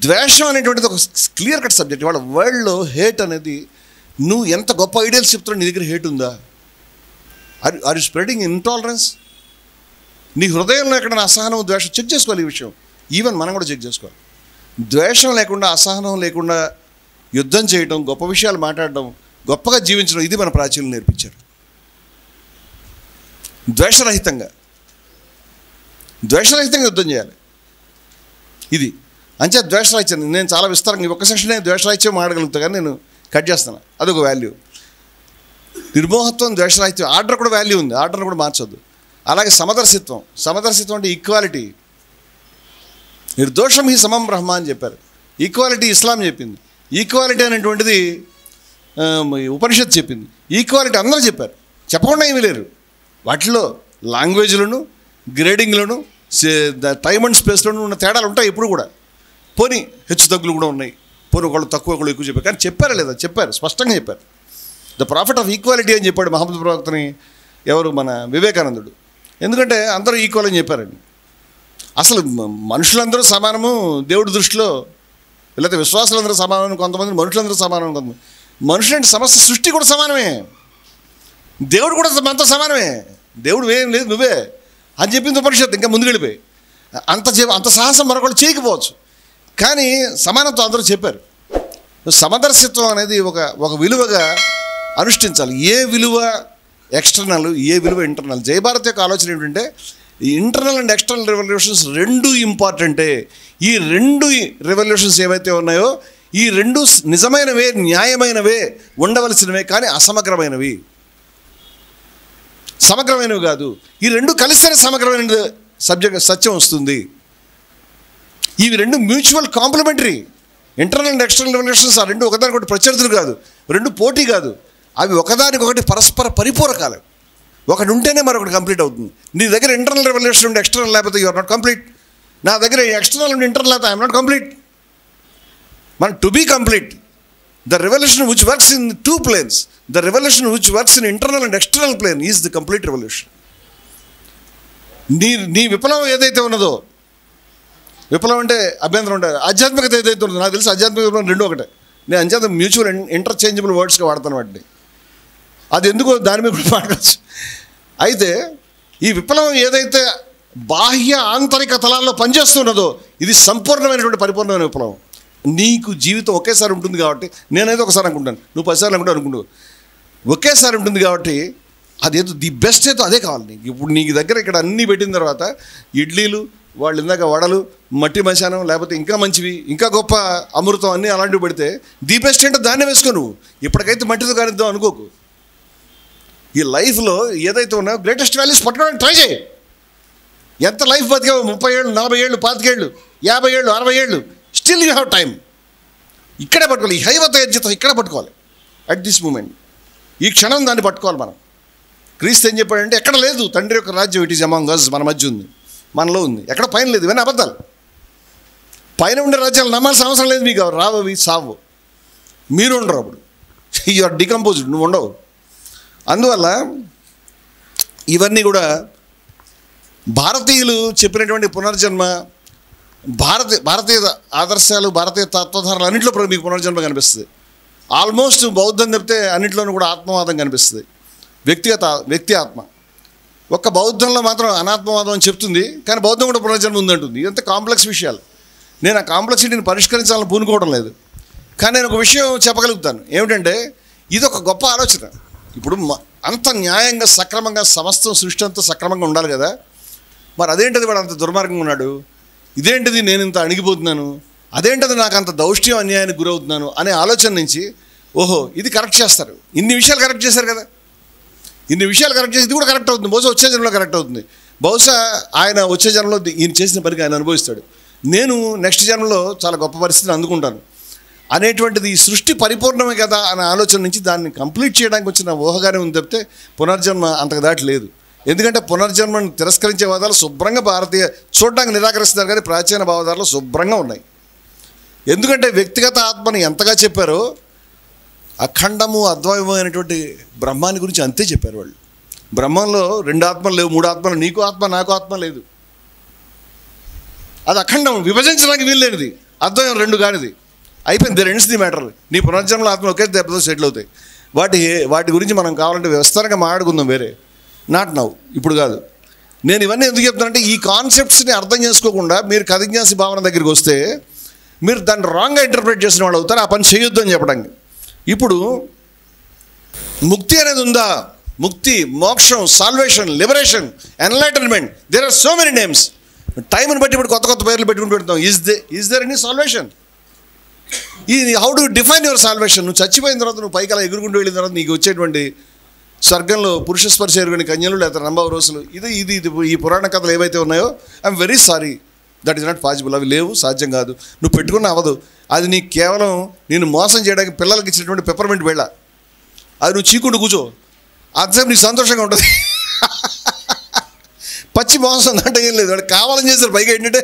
ద్వేషం అనేటువంటిది ఒక క్లియర్ కట్ సబ్జెక్ట్. వాళ్ళ వరల్డ్లో హేట్ అనేది, నువ్వు ఎంత గొప్ప ఐడియల్స్ చెప్తున్నావు, నీ దగ్గర హేట్ ఉందా? Are you spreading intolerance? నీ హృదయంలో ఎక్కడైనా అసహనం, ద్వేషం చెక్ చేసుకోవాలి. ఈ విషయం ఈవెన్ మనం కూడా చెక్ చేసుకోవాలి. ద్వేషం లేకుండా, అసహనం లేకుండా యుద్ధం చేయడం, గొప్ప విషయాలు మాట్లాడడం, గొప్పగా జీవించడం, ఇది మన ప్రాచీనులు నేర్పించారు. ద్వేషరహితంగా యుద్ధం చేయాలి. ఇది అంచే ద్వేషరాహిత్యం. నేను చాలా విస్తారంగా ఒక్క సెక్షనే ద్వేషరాహిత్యం మాట్లాడగలుగుతా, కానీ నేను కట్ చేస్తాను. అదొక వాల్యూ. నిర్మోహత్వం, ద్వేషరాహిత్యం, ఆర్డర్ కూడా వాల్యూ ఉంది, ఆర్డర్ని కూడా మార్చొద్దు. అలాగే సమదర్శిత్వం అంటే ఈక్వాలిటీ. నిర్దోషం హి సమం బ్రహ్మ అని చెప్పారు. ఈక్వాలిటీ ఇస్లాం చెప్పింది. ఈక్వాలిటీ అనేటువంటిది ఉపనిషత్తు చెప్పింది. ఈక్వాలిటీ అందరూ చెప్పారు, చెప్పకుండా ఏమీ లేరు. వాటిలో లాంగ్వేజ్లను, గ్రేడింగ్లను, టైమ్ అండ్ స్పేస్లోనూ ఉన్న తేడాలు ఉంటాయి ఎప్పుడు కూడా. పోనీ హెచ్చు తగ్గులు కూడా ఉన్నాయి, పోనీ ఒకళ్ళు తక్కువ ఒకళ్ళు ఎక్కువ చెప్పారు. కానీ చెప్పారా లేదా? చెప్పారు, స్పష్టంగా చెప్పారు. ద ప్రాఫిట్ ఆఫ్ ఈక్వాలిటీ అని చెప్పాడు మహమ్మద్ ప్రవక్తని ఎవరు, మన వివేకానందుడు. ఎందుకంటే అందరూ ఈక్వల్ అని చెప్పారండి. అసలు మనుషులందరూ సమానము దేవుడి దృష్టిలో, లేకపోతే విశ్వాసులందరూ సమానం, కొంతమంది మనుషులందరూ సమానం, కొంతమంది మనుషులంటే సమస్త సృష్టి కూడా సమానమే, దేవుడు కూడా మనతో సమానమే. దేవుడు ఏం లేదు నువ్వే అని చెప్పింది ఉపనిషత్తు. ఇంకా ముందుకు వెళ్ళిపోయి అంత సాహసం మరొకళ్ళు చేయకపోవచ్చు, కానీ సమానత్వం అందరూ చెప్పారు. సమదర్శిత్వం అనేది ఒక విలువగా అనుష్ఠించాలి. ఏ విలువ ఎక్స్టర్నల్, ఏ విలువ ఇంటర్నల్. జయభారత్ యొక్క ఆలోచన ఏంటంటే ఇంటర్నల్ అండ్ ఎక్స్టర్నల్ రెవల్యూషన్స్ రెండు ఇంపార్టెంటే. ఈ రెండు రెవల్యూషన్స్ ఏవైతే ఉన్నాయో ఈ రెండు నిజమైనవే, న్యాయమైనవే, ఉండవలసినవే, కానీ అసమగ్రమైనవి, సమగ్రమైనవి కాదు. ఈ రెండు కలిస్తేనే సమగ్రమైన సత్యం వస్తుంది. ఇవి రెండు mutual complementary. Internal and external revolutions ఆ రెండు ఒకదానికొకటి ప్రత్యర్థులు కాదు, రెండు పోటీ కాదు, అవి ఒకదానికొకటి పరస్పర పరిపూరకాలు. ఒకటి ఉంటేనే మరొకటి కంప్లీట్ అవుతుంది. నీ దగ్గర ఇంటర్నల్ రెవల్యూషన్ ఉండి ఎక్స్టర్నల్ లేకపోతే యు ఆర్ నాట్ కంప్లీట్. నా దగ్గర ఎక్స్టర్నల్ ఉండి ఇంటర్నల్ అయితే ఐఎమ్ నాట్ కంప్లీట్. మనం to be complete, the revolution which works in 2 planes, the revolution which works in internal and external plane is the complete revolution. నీ విప్లవం ఏదైతే ఉన్నదో, విప్లవం అంటే అభ్యంతరం ఉంటుంది, ఆధ్యాత్మికత ఏదైతే ఉందో, నాకు తెలిసి ఆధ్యాత్మిక విప్లవం రెండు ఒకటే. నేను ఆధ్యాత్మిక మ్యూచువల్ ఇంటర్చేంజబుల్ వర్డ్స్గా వాడతాను వాటిని. అది ఎందుకో దాని మీద కూడా మాట్లాడచ్చు. అయితే ఈ విప్లవం ఏదైతే బాహ్య ఆంతరిక తలాల్లో పనిచేస్తున్నదో ఇది సంపూర్ణమైనటువంటి పరిపూర్ణమైన విప్లవం. నీకు జీవితం ఒకేసారి ఉంటుంది కాబట్టి, నేనైతే ఒకసారి అనుకుంటాను, నువ్వు 10 సార్లు అనుకుంటావు, ఒకేసారి ఉంటుంది కాబట్టి అదేదో ది బెస్ట్ ఏదో అదే కావాలి నీకు. ఇప్పుడు నీకు దగ్గర ఇక్కడ అన్నీ పెట్టిన తర్వాత ఇడ్లీలు, వాళ్ళు ఇందాక వడలు, మట్టి మశానం, లేకపోతే ఇంకా మంచివి, ఇంకా గొప్ప అమృతం అన్నీ అలాంటివి పెడితే ది బెస్ట్ ఏంటో దాన్నే వేసుకో. నువ్వు ఇప్పటికైతే మట్టితో కానిద్దాం అనుకోకు. ఈ లైఫ్లో ఏదైతే ఉన్నాయో గ్రేటెస్ట్ వాల్యూస్ పట్టుకోవడానికి ట్రై చేయి. ఎంత లైఫ్ బతికావు, 30 ఏళ్ళు, 40 ఏళ్ళు, 25 ఏళ్ళు, 50 ఏళ్ళు, 60 ఏళ్ళు, స్టిల్ యూ హ్యావ్ టైం. ఇక్కడే పట్టుకోవాలి. ఈ హైవత యజ్ఞతం ఇక్కడే పట్టుకోవాలి. అట్ దిస్ మూమెంట్, ఈ క్షణం దాన్ని పట్టుకోవాలి మనం. క్రీస్తు ఏం చెప్పాడంటే ఎక్కడ లేదు తండ్రి యొక్క రాజ్యం, ఇట్ ఈజ్ అమాంగ్ అస్, మన మధ్య ఉంది, మనలో ఉంది, ఎక్కడ పైన లేదు. ఇవన్నీ అబద్ధాలు. పైన ఉండే రాజ్యాలు నమ్మాల్సిన అవసరం లేదు మీకు. రావు, అవి సావు, మీరు ఉండరు. అప్పుడు యు ఆర్ డికంపోజ్డ్, నువ్వు ఉండవు. అందువల్ల ఇవన్నీ కూడా భారతీయులు చెప్పినటువంటి పునర్జన్మ, భారతీయ ఆదర్శాలు, భారతీయ తత్వధారాలు అన్నింటిలో మీకు పునర్జన్మ కనిపిస్తుంది. ఆల్మోస్ట్ బౌద్ధం చెప్తే అన్నింటిలోనూ కూడా ఆత్మవాదం కనిపిస్తుంది. వ్యక్తి ఆత్మ. ఒక్క బౌద్ధంలో మాత్రం అనాత్మవాదం అని చెప్తుంది, కానీ బౌద్ధం కూడా పునర్జన్మ ఉందంటుంది. ఇదంతా కాంప్లెక్స్ విషయాలు. నేను ఆ కాంప్లెక్సిటీని పరిష్కరించాలని పూనుకోవడం లేదు, కానీ నేను ఒక విషయం చెప్పగలుగుతాను. ఏమిటంటే ఇది ఒక గొప్ప ఆలోచన. ఇప్పుడు అంత న్యాయంగా సక్రమంగా సమస్తం సృష్టి అంతా సక్రమంగా ఉండాలి కదా, మరి అదేంటిది వాడు అంత దుర్మార్గంగా ఉన్నాడు, ఇదేంటిది నేను ఇంత అణిగిపోతున్నాను, అదేంటిది నాకు అంత దౌష్ట్యం అన్యాయానికి గురవుతున్నాను అనే ఆలోచన నుంచి ఓహో ఇది కరెక్ట్ చేస్తారు, ఇన్ని విషయాలు కరెక్ట్ చేశారు కదా, ఇన్ని విషయాలు కరెక్ట్ చేసి ఇది కూడా కరెక్ట్ అవుతుంది, బహుశా వచ్చే జన్మలో కరెక్ట్ అవుతుంది, బహుశా ఆయన వచ్చే జన్మలో ఈయన చేసిన పనికి ఆయన అనుభవిస్తాడు, నేను నెక్స్ట్ జన్మలో చాలా గొప్ప పరిస్థితిని అందుకుంటాను అనేటువంటిది ఈ సృష్టి పరిపూర్ణమే కదా అనే ఆలోచన నుంచి దాన్ని కంప్లీట్ చేయడానికి వచ్చిన ఊహగానే ఉంది తప్పితే పునర్జన్మ అంతకు దాటి లేదు. ఎందుకంటే పునర్జన్మను తిరస్కరించే వాదాలు శుభ్రంగా భారతీయ చూడడానికి నిరాకరిస్తున్నారు, కానీ ప్రాచీన భావదాలు శుభ్రంగా ఉన్నాయి. ఎందుకంటే వ్యక్తిగత ఆత్మని ఎంతగా చెప్పారో అఖండము అద్వైతమైనటువంటి బ్రహ్మాన్ని గురించి అంతే చెప్పారు వాళ్ళు. బ్రహ్మంలో 2 ఆత్మలు లేవు, 3 ఆత్మలు, నీకు ఆత్మ నాకు ఆత్మ లేదు. అది అఖండం, విభజించడానికి వీల్లేనిది, అద్వయం 2 కానిది. అయిపోయింది, ఎండ్స్ ది మ్యాటర్. నీ పునర్జన్మల ఆత్మ ఒకే దెబ్బతో సెటిల్ అవుతాయి. వాటి గురించి మనం కావాలంటే విస్తారంగా మాట్లాడుకుందాం, వేరే నాట్ నౌ, ఇప్పుడు కాదు. నేను ఇవన్నీ ఎందుకు చెప్తానంటే ఈ కాన్సెప్ట్స్ని అర్థం చేసుకోకుండా మీరు కథజ్ఞాసి భావన దగ్గరికి వస్తే మీరు దాన్ని రాంగ్గా ఇంటర్ప్రిట్ చేసిన వాళ్ళు అవుతారు. ఆ పని చేయొద్దు అని చెప్పడానికి. ఇప్పుడు ముక్తి అనేది ఉందా? ముక్తి, మోక్షం, salvation, liberation, enlightenment, there are so many names. టైంని బట్టి ఇప్పుడు కొత్త కొత్త పేర్లు పెట్టుకుని పెడతాం. Is there any salvation? ఈ how do define your salvation? నువ్వు చచ్చిపోయిన తర్వాత నువ్వు పైకి అలా ఎగురుకుంటూ వెళ్ళిన తర్వాత నీకు వచ్చేటువంటి స్వర్గంలో పురుష స్పర్శ ఎరుగుని కన్యలు లేదా రంభవ రోజులు, ఇది ఈ పురాణ కథలు ఏవైతే ఉన్నాయో I'm very sorry, that is not possible. అవి లేవు, సాధ్యం కాదు. నువ్వు పెట్టుకున్న అవ్వదు. అది నీకు కేవలం నేను మోసం చేయడానికి పిల్లలకి ఇచ్చినటువంటి పెప్పర్మెంట్ వేళ. అది నువ్వు చీకుంటూ కూర్చో, అంతసేపు నీకు సంతోషంగా ఉంటుంది. పచ్చి మోసం అంటే ఏం లేదు, వాడు కావాలని చేశారు. పైగా ఏంటంటే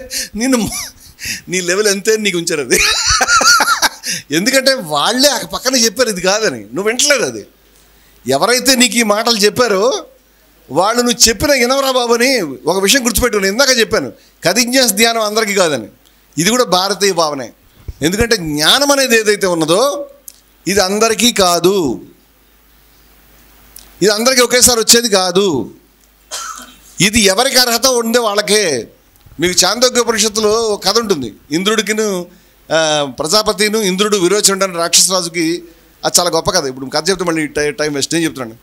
నీ లెవెల్ ఎంతే నీకు ఉంచారు అది. ఎందుకంటే వాళ్ళే ఆ పక్కన చెప్పారు ఇది కాదని, నువ్వు వింటలేదు. అది ఎవరైతే నీకు ఈ మాటలు చెప్పారో వాళ్ళు నువ్వు చెప్పిన ఇనవరా బాబు అని ఒక విషయం గుర్తుపెట్టుకుని ఇందాక చెప్పాను, కథిజ్ఞాస ధ్యానం అందరికీ కాదని. ఇది కూడా భారతీయ భావనే. ఎందుకంటే జ్ఞానం అనేది ఏదైతే ఉన్నదో ఇది అందరికీ కాదు, ఇది అందరికీ ఒకేసారి వచ్చేది కాదు. ఇది ఎవరికి అర్హత ఉండే వాళ్ళకే. మీకు చాందోగ్యోపనిషత్తులో ఒక కథ ఉంటుంది. ఇంద్రుడికిను ప్రజాపతిను ఇంద్రుడు విరోచనుడు రాక్షసరాజుకి. అది చాలా గొప్ప కథ. ఇప్పుడు కథ చెప్తే మళ్ళీ టైం వేస్ట్. నేను చెప్తున్నాను.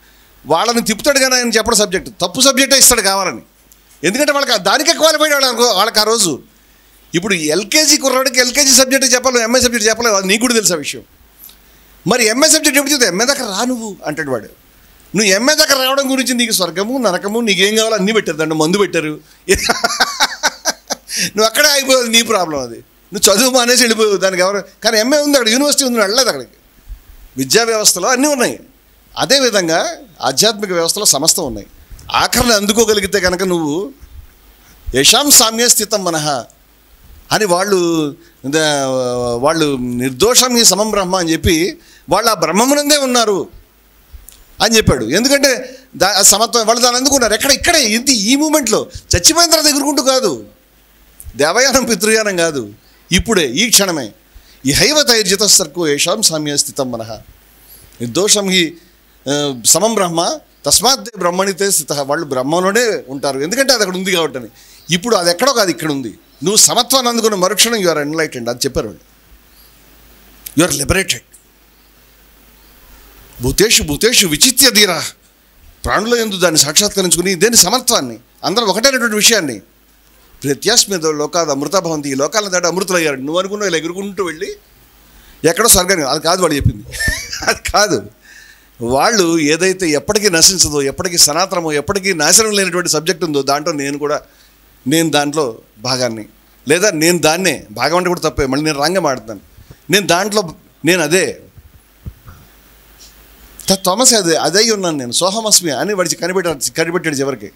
వాళ్ళని తిప్పుతాడు కానీ ఆయన చెప్పడం సబ్జెక్ట్ తప్పు సబ్జెక్టే ఇస్తాడు కావాలని. ఎందుకంటే వాళ్ళకి దానికే క్వాలిఫైడ్ వాళ్ళకి ఆ రోజు. ఇప్పుడు ఎల్కేజీ కుర్రాడికి ఎల్కేజీ సబ్జెక్ట్ చెప్పాలి, ఎంఏ సబ్జెక్ట్ చెప్పలేదు. అది నీకు కూడా తెలుసా విషయం. మరి ఎంఏ సబ్జెక్ట్ ఎప్పుడు చెప్తే ఎంఏ దాకా రా నువ్వు అంటాడు వాడు. నువ్వు ఎంఏ దాకా రావడం గురించి నీకు స్వర్గము నరకము నీకేం కావాలో అన్నీ పెట్టారు. దాంట్లో మందు పెట్టారు. నువ్వు అక్కడే అయిపోతుంది. నీ ప్రాబ్లం అది. నువ్వు చదువు మానేసి వెళ్ళిపోయావు. దానికి ఎవరు కానీ ఎంఏ ఉంది అక్కడ, యూనివర్సిటీ ఉంది, వెళ్ళలేదు అక్కడికి. విద్యా వ్యవస్థలో అన్నీ ఉన్నాయి. అదేవిధంగా ఆధ్యాత్మిక వ్యవస్థలో సమస్తం ఉన్నాయి. ఆఖరిని అందుకోగలిగితే కనుక నువ్వు యశాం సామ్య స్థితం మనః అని వాళ్ళు నిర్దోషం ఈ సమం బ్రహ్మ అని చెప్పి వాళ్ళు ఆ బ్రహ్మమునందే ఉన్నారు అని చెప్పాడు. ఎందుకంటే సమత్వం వాళ్ళు దాన్ని అందుకున్నారు. ఇక్కడే ఇది ఈ మూమెంట్లో చచ్చిపోయిన తర్వాత ఎగురుకుంటూ కాదు, దేవయానం పితృయానం కాదు, ఇప్పుడే ఈ క్షణమే. ఈ హైవ తైర్జితసర్కు యశాం సామ్య స్థితం మనః నిర్దోషం హి సమం బ్రహ్మ తస్మాత్ బ్రహ్మణితే స్థిత. వాళ్ళు బ్రహ్మలోనే ఉంటారు ఎందుకంటే అది అక్కడ ఉంది కాబట్టి. ఇప్పుడు అది ఎక్కడో కాదు, ఇక్కడ ఉంది. నువ్వు సమత్వాన్ని అందుకున్న మరుక్షణం యు ఆర్ ఎన్లైటెండ్. అది చెప్పారు వాళ్ళు. You are liberated. భూతేషు విచిత్య ధీరా. ప్రాణుల యందు దాన్ని సాక్షాత్కరించుకుని దేని సమత్వాన్ని అందరూ ఒకటైనటువంటి విషయాన్ని ప్రత్యాస్మిత లోకాది అమృత భవంతి. ఈ లోకాలను దాటి అమృతులు అయ్యారు. నువ్వు అనుకున్నావు ఇలా ఎగురుకుంటూ వెళ్ళి ఎక్కడో స్వర్గానికి. అది కాదు వాడు చెప్పింది. అది కాదు. వాళ్ళు ఏదైతే ఎప్పటికీ నశించదో, ఎప్పటికీ సనాతనమో, ఎప్పటికీ నాశనం లేనటువంటి సబ్జెక్ట్ ఉందో దాంట్లో నేను దాంట్లో భాగాన్ని, లేదా నేను దాన్నే భాగం అంటే కూడా తప్పే, మళ్ళీ నేను రంగం ఆడుతాను. నేను అదే తమస్ అదే ఉన్నాను నేను. సోహమస్మి అని వాడికి కనిపెట్టాడు చివరికి.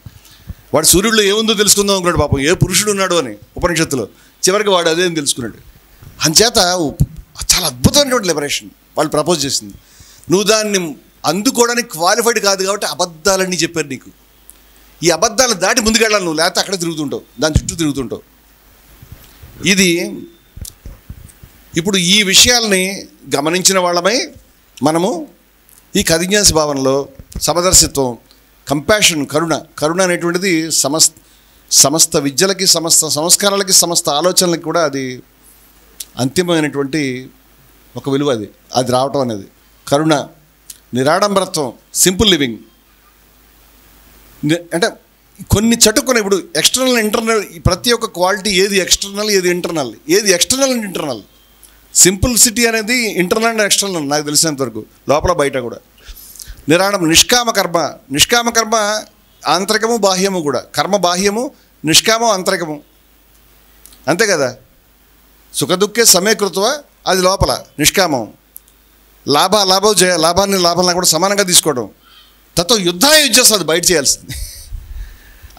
వాడు సూర్యుడిలో ఏముందో తెలుసుకుందాం అనుకున్నాడు పాపం. ఏ పురుషుడు ఉన్నాడు అని ఉపనిషత్తులో. చివరికి వాడు అదే తెలుసుకున్నాడు. అంచేత చాలా అద్భుతమైనటువంటి లిబరేషన్ వాళ్ళు ప్రపోజ్ చేసింది. నువ్వు దాన్ని అందుకోవడానికి క్వాలిఫైడ్ కాదు కాబట్టి అబద్ధాలన్నీ చెప్పారు నీకు. ఈ అబద్ధాలు దాటి ముందుకెళ్ళాలి నువ్వు, లేకపోతే అక్కడే తిరుగుతుంటావు, దాని చుట్టూ తిరుగుతుంటావు. ఇది ఇప్పుడు ఈ విషయాల్ని గమనించిన వాళ్ళమై మనము ఈ కథిజ్ఞాసి భావనలో సమదర్శిత్వం, కంపాషన్, కరుణ అనేటువంటిది సమస్త విద్యలకి, సమస్త సంస్కారాలకి, సమస్త ఆలోచనలకి కూడా అది అంతిమమైనటువంటి ఒక విలువ. అది రావటం అనేది కరుణ, నిరాడంబరత్వం, సింపుల్ లివింగ్. అంటే కొన్ని చటుకున్న ఇప్పుడు ఎక్స్టర్నల్ ఇంటర్నల్ ప్రతి ఒక్క క్వాలిటీ ఏది ఎక్స్టర్నల్ ఏది ఇంటర్నల్, ఏది ఎక్స్టర్నల్ అండ్ ఇంటర్నల్. సింపుల్సిటీ అనేది ఇంటర్నల్ అండ్ ఎక్స్టర్నల్ నాకు తెలిసినంతవరకు, లోపల బయట కూడా. నిష్కామ కర్మ ఆంతరికము బాహ్యము కూడా. కర్మ బాహ్యము, నిష్కామం ఆంతరికము, అంతే కదా. సుఖదుఖే సమీకృత్వ అది లోపల నిష్కామం. లాభాన్ని కూడా సమానంగా తీసుకోవడం. తత్వ యుద్ధం అది బయట చేయాల్సింది.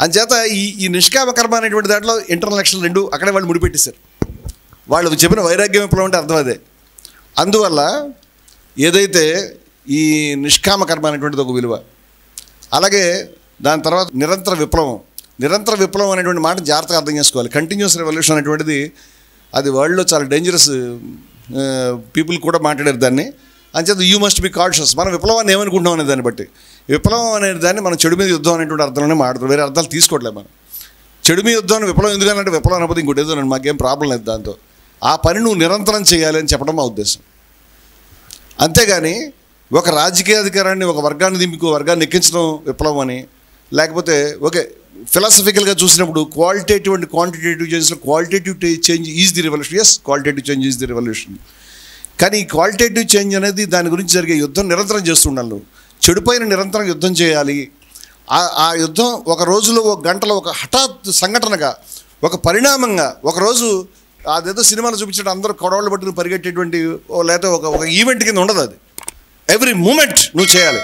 అంచేత ఈ నిష్కామ కర్మ అనేటువంటి దాంట్లో ఇంటర్నల్ ఎక్స్టర్నల్ రెండు అక్కడే వాళ్ళు ముడిపెట్టేశారు. వాళ్ళు చెప్పిన వైరాగ్యం విప్లవం అంటే అర్థం అదే. అందువల్ల ఏదైతే ఈ నిష్కామ కర్మ అనేటువంటిది ఒక విలువ. అలాగే దాని తర్వాత నిరంతర విప్లవం అనేటువంటి మాట జాగ్రత్తగా అర్థం చేసుకోవాలి. కంటిన్యూస్ రెవల్యూషన్ అనేటువంటిది అది వరల్డ్లో చాలా డేంజరస్. పీపుల్ కూడా మాట్లాడారు దాన్ని. అంచేత యూ మస్ట్ బి కాన్షియస్. మనం విప్లవాన్ని ఏమనుకుంటున్నాం అనే దాన్ని బట్టి. విప్లవం అనే దాన్ని మనం చెడు మీద యుద్ధం అనేటువంటి అర్థంలోనే మాట్లాడుతాం, వేరే అర్థాలు తీసుకోవట్లేదు మనం. చెడు మీద యుద్ధం విప్లవం ఎందుకంటే విప్లవం అనకపోతే ఇంకోటి ఏదో మాకేం ప్రాబ్లం లేదు దాంతో. ఆ పని నువ్వు నిరంతరం చేయాలి అని చెప్పడం మా ఉద్దేశం. అంతేగాని ఒక రాజకీయ అధికారాన్ని ఒక వర్గాన్ని దింపుకో వర్గాన్ని ఎక్కించడం విప్లవం అని, లేకపోతే ఓకే ఫిలాసఫికల్గా చూసినప్పుడు క్వాలిటేటివ్ అండ్ క్వాంటిటేటివ్ చేంజ్లో qualitative change is the revolution. Yes, qualitative change is the revolution. కానీ ఈ క్వాలిటేటివ్ చేంజ్ అనేది దాని గురించి జరిగే యుద్ధం నిరంతరం చేస్తుండాలి. నువ్వు చెడుపైన నిరంతరం యుద్ధం చేయాలి. ఆ యుద్ధం ఒక రోజులో, ఒక గంటలో, ఒక హఠాత్ సంఘటనగా, ఒక పరిణామంగా, ఒకరోజు అదేదో సినిమాలో చూపించడం అందరూ కొడవళ్ళు పట్టుకుని పరిగెట్టేటువంటి లేకపోతే ఒక ఈవెంట్ కింద ఉండదు. అది ఎవ్రీ మూమెంట్ నువ్వు చేయాలి.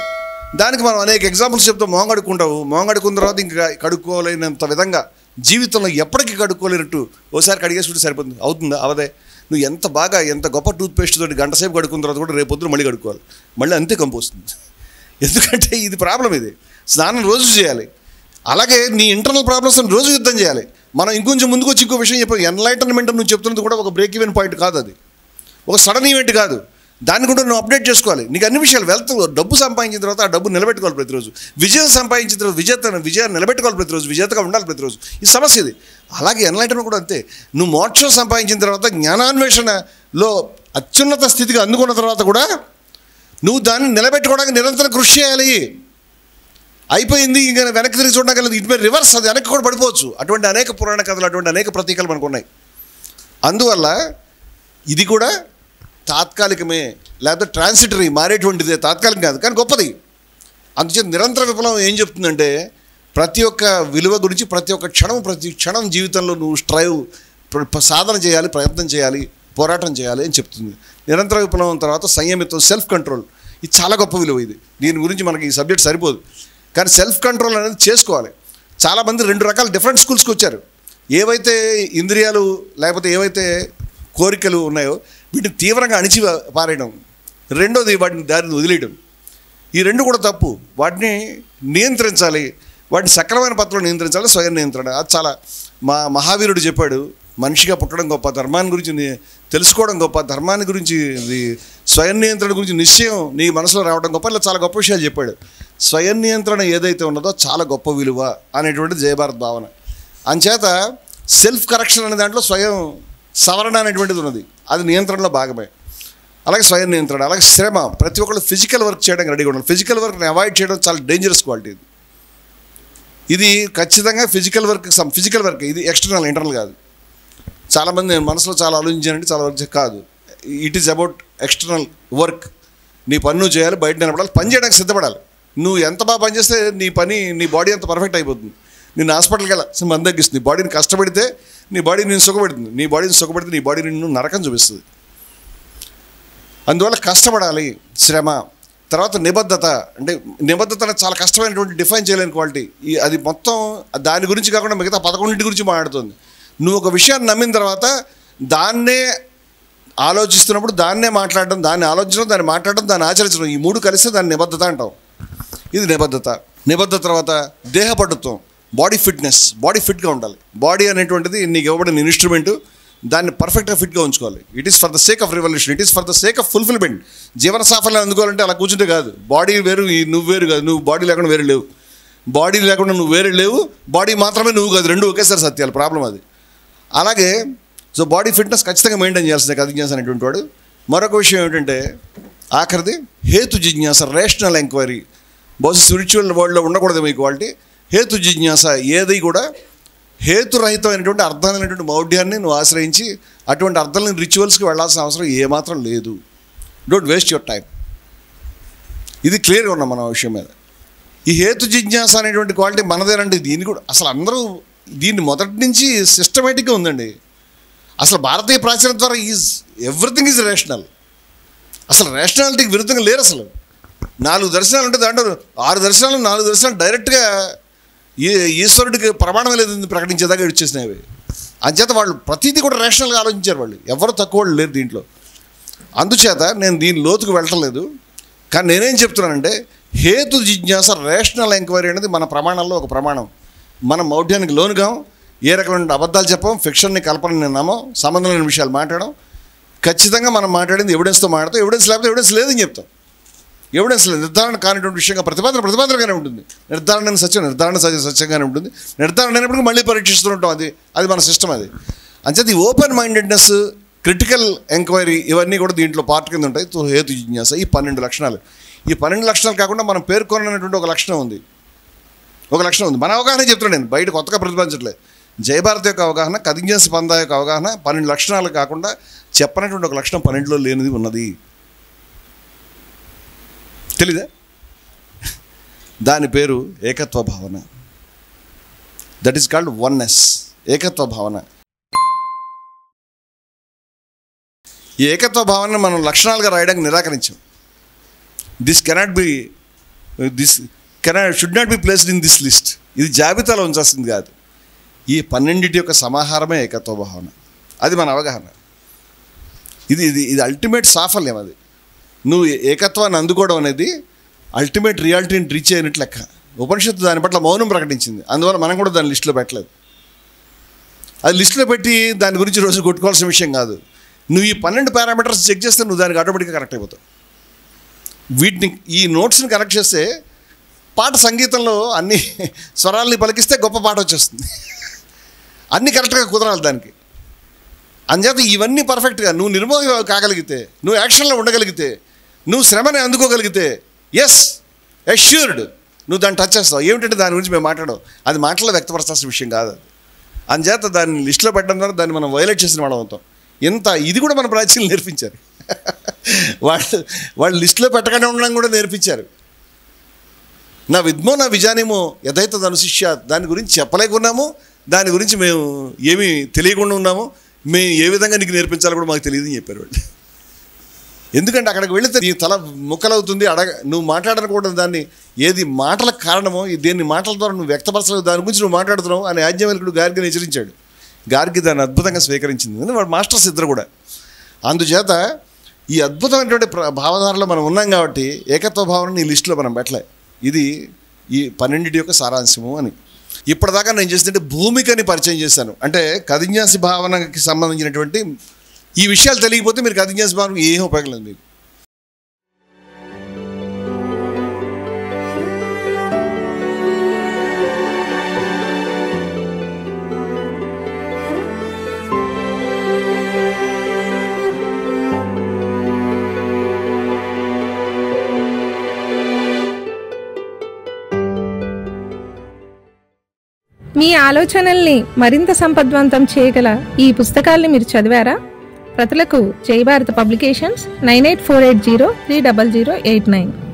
దానికి మనం అనేక ఎగ్జాంపుల్స్ చెప్తాం. మొహం కడుక్కున్న తర్వాత ఇంకా కడుక్కోలేనంత విధంగా జీవితంలో ఎప్పటికీ కడుక్కోలేనట్టు ఓసారి కడిగేసుకుంటే సరిపోతుంది. అవుతుందా? అవదే. నువ్వు ఎంత గొప్ప టూత్పేస్ట్ తోటి గంట సేపు కడుక్కున్న తర్వాత కూడా రేపు పొద్దున మళ్ళీ కడుక్కోవాలి, మళ్ళీ అంతే కంపు వస్తుంది. ఎందుకంటే ఇది ప్రాబ్లం. ఇది స్నానం రోజు చేయాలి. అలాగే నీ ఇంటర్నల్ ప్రాబ్లమ్స్ రోజు యుద్ధం చేయాలి. మనం ఇంకొంచెం ముందుకు వచ్చి ఇంకో విషయం చెప్పాం. ఎన్లైటన్మెంట్ నువ్వు చెప్తున్నది కూడా ఒక బ్రేక్ ఈవెన్ పాయింట్ కాదు. అది ఒక సడన్ ఈవెంట్ కాదు. దాన్ని కూడా నువ్వు అప్డేట్ చేసుకోవాలి. నీకు అన్ని విషయాలు వెల్త్, డబ్బు సంపాదించిన తర్వాత ఆ డబ్బు నిలబెట్టుకోవాలి ప్రతిరోజు. విజయం సంపాదించిన తర్వాత విజయాన్ని నిలబెట్టుకోవాలి ప్రతిరోజు, విజేతగా ఉండాలి ప్రతిరోజు. ఈ సమస్య ఇది. అలాగే ఎన్లైటన్మెంట్ కూడా అంతే. నువ్వు మోక్షం సంపాదించిన తర్వాత జ్ఞానాన్వేషణలో అత్యున్నత స్థితికి అందుకున్న తర్వాత కూడా నువ్వు దాన్ని నిలబెట్టుకోవడానికి నిరంతరం కృషి చేయాలి. అయిపోయింది ఇంకా వెనక్కి తిరిగి చూడగలదు, ఇటు మీద రివర్స్, అది వెనక్కి కూడా పడిపోవచ్చు. అటువంటి అనేక పురాణ కథలు, అటువంటి అనేక ప్రతీకలు మనకు ఉన్నాయి. అందువల్ల ఇది కూడా తాత్కాలికమే, లేకపోతే ట్రాన్సిటరీ, మారేటువంటిదే, తాత్కాలికం కాదు, కానీ గొప్పది. అందుచేత నిరంతర విప్లవం ఏం చెప్తుందంటే ప్రతి ఒక్క విలువ గురించి ప్రతి క్షణం జీవితంలో నువ్వు సాధన చేయాలి, ప్రయత్నం చేయాలి, పోరాటం చేయాలి అని చెప్తుంది. నిరంతర విప్లవం తర్వాత సంయమిత్వం, సెల్ఫ్ కంట్రోల్, ఇది చాలా గొప్ప విలువ. ఇది దీని గురించి మనకి ఈ సబ్జెక్ట్ సరిపోదు, కానీ సెల్ఫ్ కంట్రోల్ అనేది చేసుకోవాలి. చాలామంది 2 రకాల డిఫరెంట్ స్కూల్స్కి వచ్చారు. ఏవైతే ఇంద్రియాలు లేకపోతే ఏవైతే కోరికలు ఉన్నాయో వీటిని తీవ్రంగా అణిచి పారేయడం, రెండోది వాటిని దారిని వదిలేయడం. ఈ 2 కూడా తప్పు. వాటిని నియంత్రించాలి, వాటిని సక్రమైన పద్ధతిలో నియంత్రించాలి, స్వయం నియంత్రణ. అది చాలా మహావీరుడు చెప్పాడు, మనిషిగా పుట్టడం గొప్ప, ధర్మాన్ని గురించి తెలుసుకోవడం గొప్ప, ధర్మాన్ని గురించి స్వయం నియంత్రణ గురించి నిశ్చయం నీ మనసులో రావడం గొప్ప. ఇలా చాలా గొప్ప విషయాలు చెప్పాడు. స్వయం నియంత్రణ ఏదైతే ఉన్నదో చాలా గొప్ప విలువ అనేటువంటిది జయభారత్ భావన. అంచేత సెల్ఫ్ కరెక్షన్ అనే దాంట్లో స్వయం సవరణ అనేటువంటిది ఉన్నది, అది నియంత్రణలో భాగమే. అలాగే స్వయం నియంత్రణ, అలాగే శ్రమ. ప్రతి ఒక్కళ్ళు ఫిజికల్ వర్క్ చేయడానికి రెడీగా ఉండాలి. ఫిజికల్ వర్క్ని అవాయిడ్ చేయడం చాలా డేంజరస్ క్వాలిటీ. ఇది ఖచ్చితంగా ఫిజికల్ వర్క్, ఇది ఎక్స్టర్నల్, ఇంటర్నల్ కాదు. చాలామంది నేను మనసులో చాలా ఆలోచించానంటే చాలా వర్క్ కాదు. It is about external work. నీ పని నువ్వు చేయాలి, బయట నిలబడాలి, పని చేయడానికి సిద్ధపడాలి. నువ్వు ఎంత బాగా పని చేస్తే నీ బాడీ అంత పర్ఫెక్ట్ అయిపోతుంది. నేను హాస్పిటల్కి వెళ్ళాలి మంది తగ్గిస్తుంది. బాడీని కష్టపడితే నీ బాడీ నేను సుఖపెడుతుంది, నీ బాడీ నిన్ను నరకం చూపిస్తుంది. అందువల్ల కష్టపడాలి, శ్రమ. తర్వాత నిబద్ధత. అంటే నిబద్ధత అనేది చాలా కష్టమైనటువంటి, డిఫైన్ చేయలేని క్వాలిటీ. అది మొత్తం దాని గురించి కాకుండా మిగతా 11 గురించి మాట్లాడుతుంది. నువ్వు ఒక విషయాన్ని నమ్మిన తర్వాత దాన్నే ఆలోచిస్తున్నప్పుడు దాన్నే మాట్లాడడం, దాన్ని ఆలోచించడం, దాన్ని మాట్లాడడం, దాన్ని ఆచరించడం, ఈ 3 కలిస్తే దాన్ని నిబద్ధత అంటాం. ఇది నిబద్ధత. తర్వాత దేహపటుత్వం, బాడీ ఫిట్నెస్. బాడీ ఫిట్గా ఉండాలి. బాడీ అనేటువంటిది నీకు ఇవ్వబడిన ఇన్స్ట్రుమెంటు, దాన్ని పర్ఫెక్ట్గా ఫిట్గా ఉంచుకోవాలి. It is for the sake of revolution, it is for the sake of fulfilment. జీవన సాఫల్యం అందుకోవాలంటే అలా కూర్చుంటే కాదు. బాడీ వేరు, నువ్వు వేరు కాదు. నువ్వు బాడీ లేకుండా వేరే లేవు, బాడీ లేకుండా నువ్వు వేరే లేవు, బాడీ మాత్రమే నువ్వు కాదు. 2 ఒకేసారి సత్యాలు, ప్రాబ్లం అది. అలాగే సో బాడీ ఫిట్నెస్ ఖచ్చితంగా మెయింటైన్ చేయాల్సిందే కథ జిజ్ఞాస అనేటువంటి వాడు. మరొక విషయం ఏమిటంటే ఆఖరిది హేతు జిజ్ఞాస, రేషనల్ ఎంక్వైరీ. బహుశా స్పిరిచువల్ వరల్డ్లో ఉండకూడదు మీ క్వాలిటీ. హేతు జిజ్ఞాస, ఏది కూడా హేతురహితమైనటువంటి అర్థమైనటువంటి మౌఢ్యాన్ని నువ్వు ఆశ్రయించి అటువంటి అర్థాలని రిచువల్స్కి వెళ్ళాల్సిన అవసరం ఏమాత్రం లేదు. Don't waste your time. ఇది క్లియర్గా ఉన్నాం మన విషయం మీద. ఈ హేతు జిజ్ఞాస అనేటువంటి క్వాలిటీ మనదేనండి. దీన్ని కూడా అసలు అందరూ దీన్ని మొదటి నుంచి సిస్టమేటిక్గా ఉందండి. అసలు భారతీయ ప్రాచీనం ద్వారా ఎవ్రీథింగ్ ఈజ్ రేషనల్. అసలు రేషనాలిటీకి విరుద్ధంగా లేరు. అసలు 4 దర్శనాలు ఉంటే దాంట్లో 6 దర్శనాలు 4 దర్శనాలు డైరెక్ట్గా ఈశ్వరుడికి ప్రమాణం లేదు ప్రకటించేదాకా ఇచ్చేసినవి. అంచేత వాళ్ళు ప్రతిదీ కూడా రేషనల్గా ఆలోచించారు. వాళ్ళు ఎవరు తక్కువ వాళ్ళు లేరు దీంట్లో. అందుచేత నేను దీని లోతుకు వెళ్ళట్లేదు. కానీ నేనేం చెప్తున్నానంటే హేతు జిజ్ఞాస, రేషనల్ ఎంక్వైరీ అనేది మన ప్రమాణాల్లో ఒక ప్రమాణం. మనం మౌఢ్యానికి లోనుగాం, ఏ రకమైన అబద్ధాలు చెప్పాం, ఫిక్షన్ని కల్పన నమ్మం, సంబంధం లేని విషయాలు మాట్లాడడం. ఖచ్చితంగా మనం మాట్లాడింది ఎవిడెన్స్తో మాట్లాడతాం. ఎవిడెన్స్ లేకపోతే ఎవిడెన్స్ లేదని చెప్తాం. ఎవిడెన్స్ లేదు, నిర్ధారణ కానిటువంటి విషయంగా ప్రతిపాదనగానే ఉంటుంది. నిర్ధారణ సత్యంగానే ఉంటుంది. నిర్ధారణ అయినప్పుడు మళ్ళీ పరీక్షిస్తూ ఉంటాం. అది మన సిస్టమ్. అది అంచేది ఓపెన్ మైండెడ్నెస్, క్రిటికల్ ఎంక్వైరీ, ఇవన్నీ కూడా దీంట్లో పార్ట్ కింద ఉంటాయి. హేతు జిజ్ఞాస, ఈ 12 లక్షణాలు. ఈ 12 లక్షణాలు కాకుండా మనం పేర్కొన్నటువంటి ఒక లక్షణం ఉంది. మన అవగాహన చెప్తున్నాను నేను, బయట కొత్తగా ప్రతిపాదించట్లేదు. జయభారత్ యొక్క అవగాహన, కథింజన్ స్పంద యొక్క అవగాహన 12 లక్షణాలు కాకుండా చెప్పనటువంటి ఒక లక్షణం 12లో లేనిది ఉన్నది. తెలీదా? దాని పేరు ఏకత్వ భావన. దట్ ఈస్ కాల్డ్ వన్నెస్, ఏకత్వ భావన. ఈ ఏకత్వ భావనను మనం లక్షణాలుగా రాయడానికి నిరాకరించాం. Should not be placed in this list. ఇది జాబితాలో ఉంచాల్సింది కాదు. ఈ 12 యొక్క సమాహారమే ఏకత్వ భావన. అది మన అవగాహన. ఇది అల్టిమేట్ సాఫల్యం. అది నువ్వు ఏకత్వాన్ని అందుకోవడం అనేది అల్టిమేట్ రియాలిటీని రీచ్ అయినట్లు లెక్క. ఉపనిషత్తు దాని పట్ల మౌనం ప్రకటించింది. అందువల్ల మనం కూడా దాన్ని లిస్టులో పెట్టలేదు. అది లిస్టులో పెట్టి దాని గురించి రోజు కొట్టుకోవాల్సిన విషయం కాదు. నువ్వు ఈ 12 పారామీటర్స్ చెక్ చేస్తే నువ్వు దానికి ఆటోమేటిక్గా కరెక్ట్ అయిపోతావు. వీటిని ఈ నోట్స్ని కరెక్ట్ చేస్తే పాట సంగీతంలో అన్ని స్వరాల్ని పలికిస్తే గొప్ప పాట వచ్చేస్తుంది. అన్నీ కరెక్ట్గా కుదరాలి దానికి. అందుచేత ఇవన్నీ పర్ఫెక్ట్గా నువ్వు నిర్మోహి కాగలిగితే, నువ్వు యాక్షన్లో ఉండగలిగితే, నువ్వు శ్రమని అందుకోగలిగితే, ఎస్ అష్యూర్డ్ నువ్వు దాన్ని టచ్ చేస్తావు. ఏమిటంటే దాని గురించి మేము మాట్లాడవు, అది మాటల్లో వ్యక్తపరచాల్సిన విషయం కాదు అది. అందుచేత దాన్ని లిస్టులో పెట్టడం ద్వారా దాన్ని మనం వైలేట్ చేసిన వాళ్ళం అవుతాం. ఇది కూడా మన ప్రాచీనలు నేర్పించారు. వాళ్ళు లిస్టులో పెట్టగానే ఉండడం కూడా నేర్పించారు. నా విద్మో నా విజానేమో యథైత అనుశిష్య, దాని గురించి చెప్పలేకున్నాము, దాని గురించి మేము ఏమీ తెలియకుండా ఉన్నాము, మేము ఏ విధంగా నీకు నేర్పించాలో కూడా మాకు తెలియదు అని చెప్పారు వాళ్ళు. ఎందుకంటే అక్కడికి వెళితే నీ తల ముక్కలవుతుంది, నువ్వు మాట్లాడకూడదు దాన్ని, ఏది మాటలకు కారణమో దేన్ని మాటల ద్వారా నువ్వు వ్యక్తపరచలేదు దాని గురించి నువ్వు మాట్లాడుతున్నావు అని యాజ్ఞవల్కుడు గార్గిని హెచ్చరించాడు. గార్గి దాన్ని అద్భుతంగా స్వీకరించింది. వాడు మాస్టర్స్ ఇద్దరు కూడా. అందుచేత ఈ అద్భుతమైనటువంటి భావధారలో మనం ఉన్నాం కాబట్టి ఏకత్వ భావన ఈ లిస్టులో మనం పెట్టలే. ఇది ఈ 12 యొక్క సారాంశము అని. ఇప్పటిదాకా నేను చేసిందంటే భూమికని పరిచయం చేశాను. అంటే కథిన్యాసి భావనకి సంబంధించినటువంటి ఈ విషయాలు తెలియకపోతే మీరు కథిన్యాసి భావనకు ఏం ఉపయోగం లేదు మీకు. మీ ఆలోచనల్ని మరింత సంపద్వంతం చేయగల ఈ పుస్తకాల్ని మీరు చదివారా? ప్రతులకు జై భారత పబ్లికేషన్స్ 9848030089.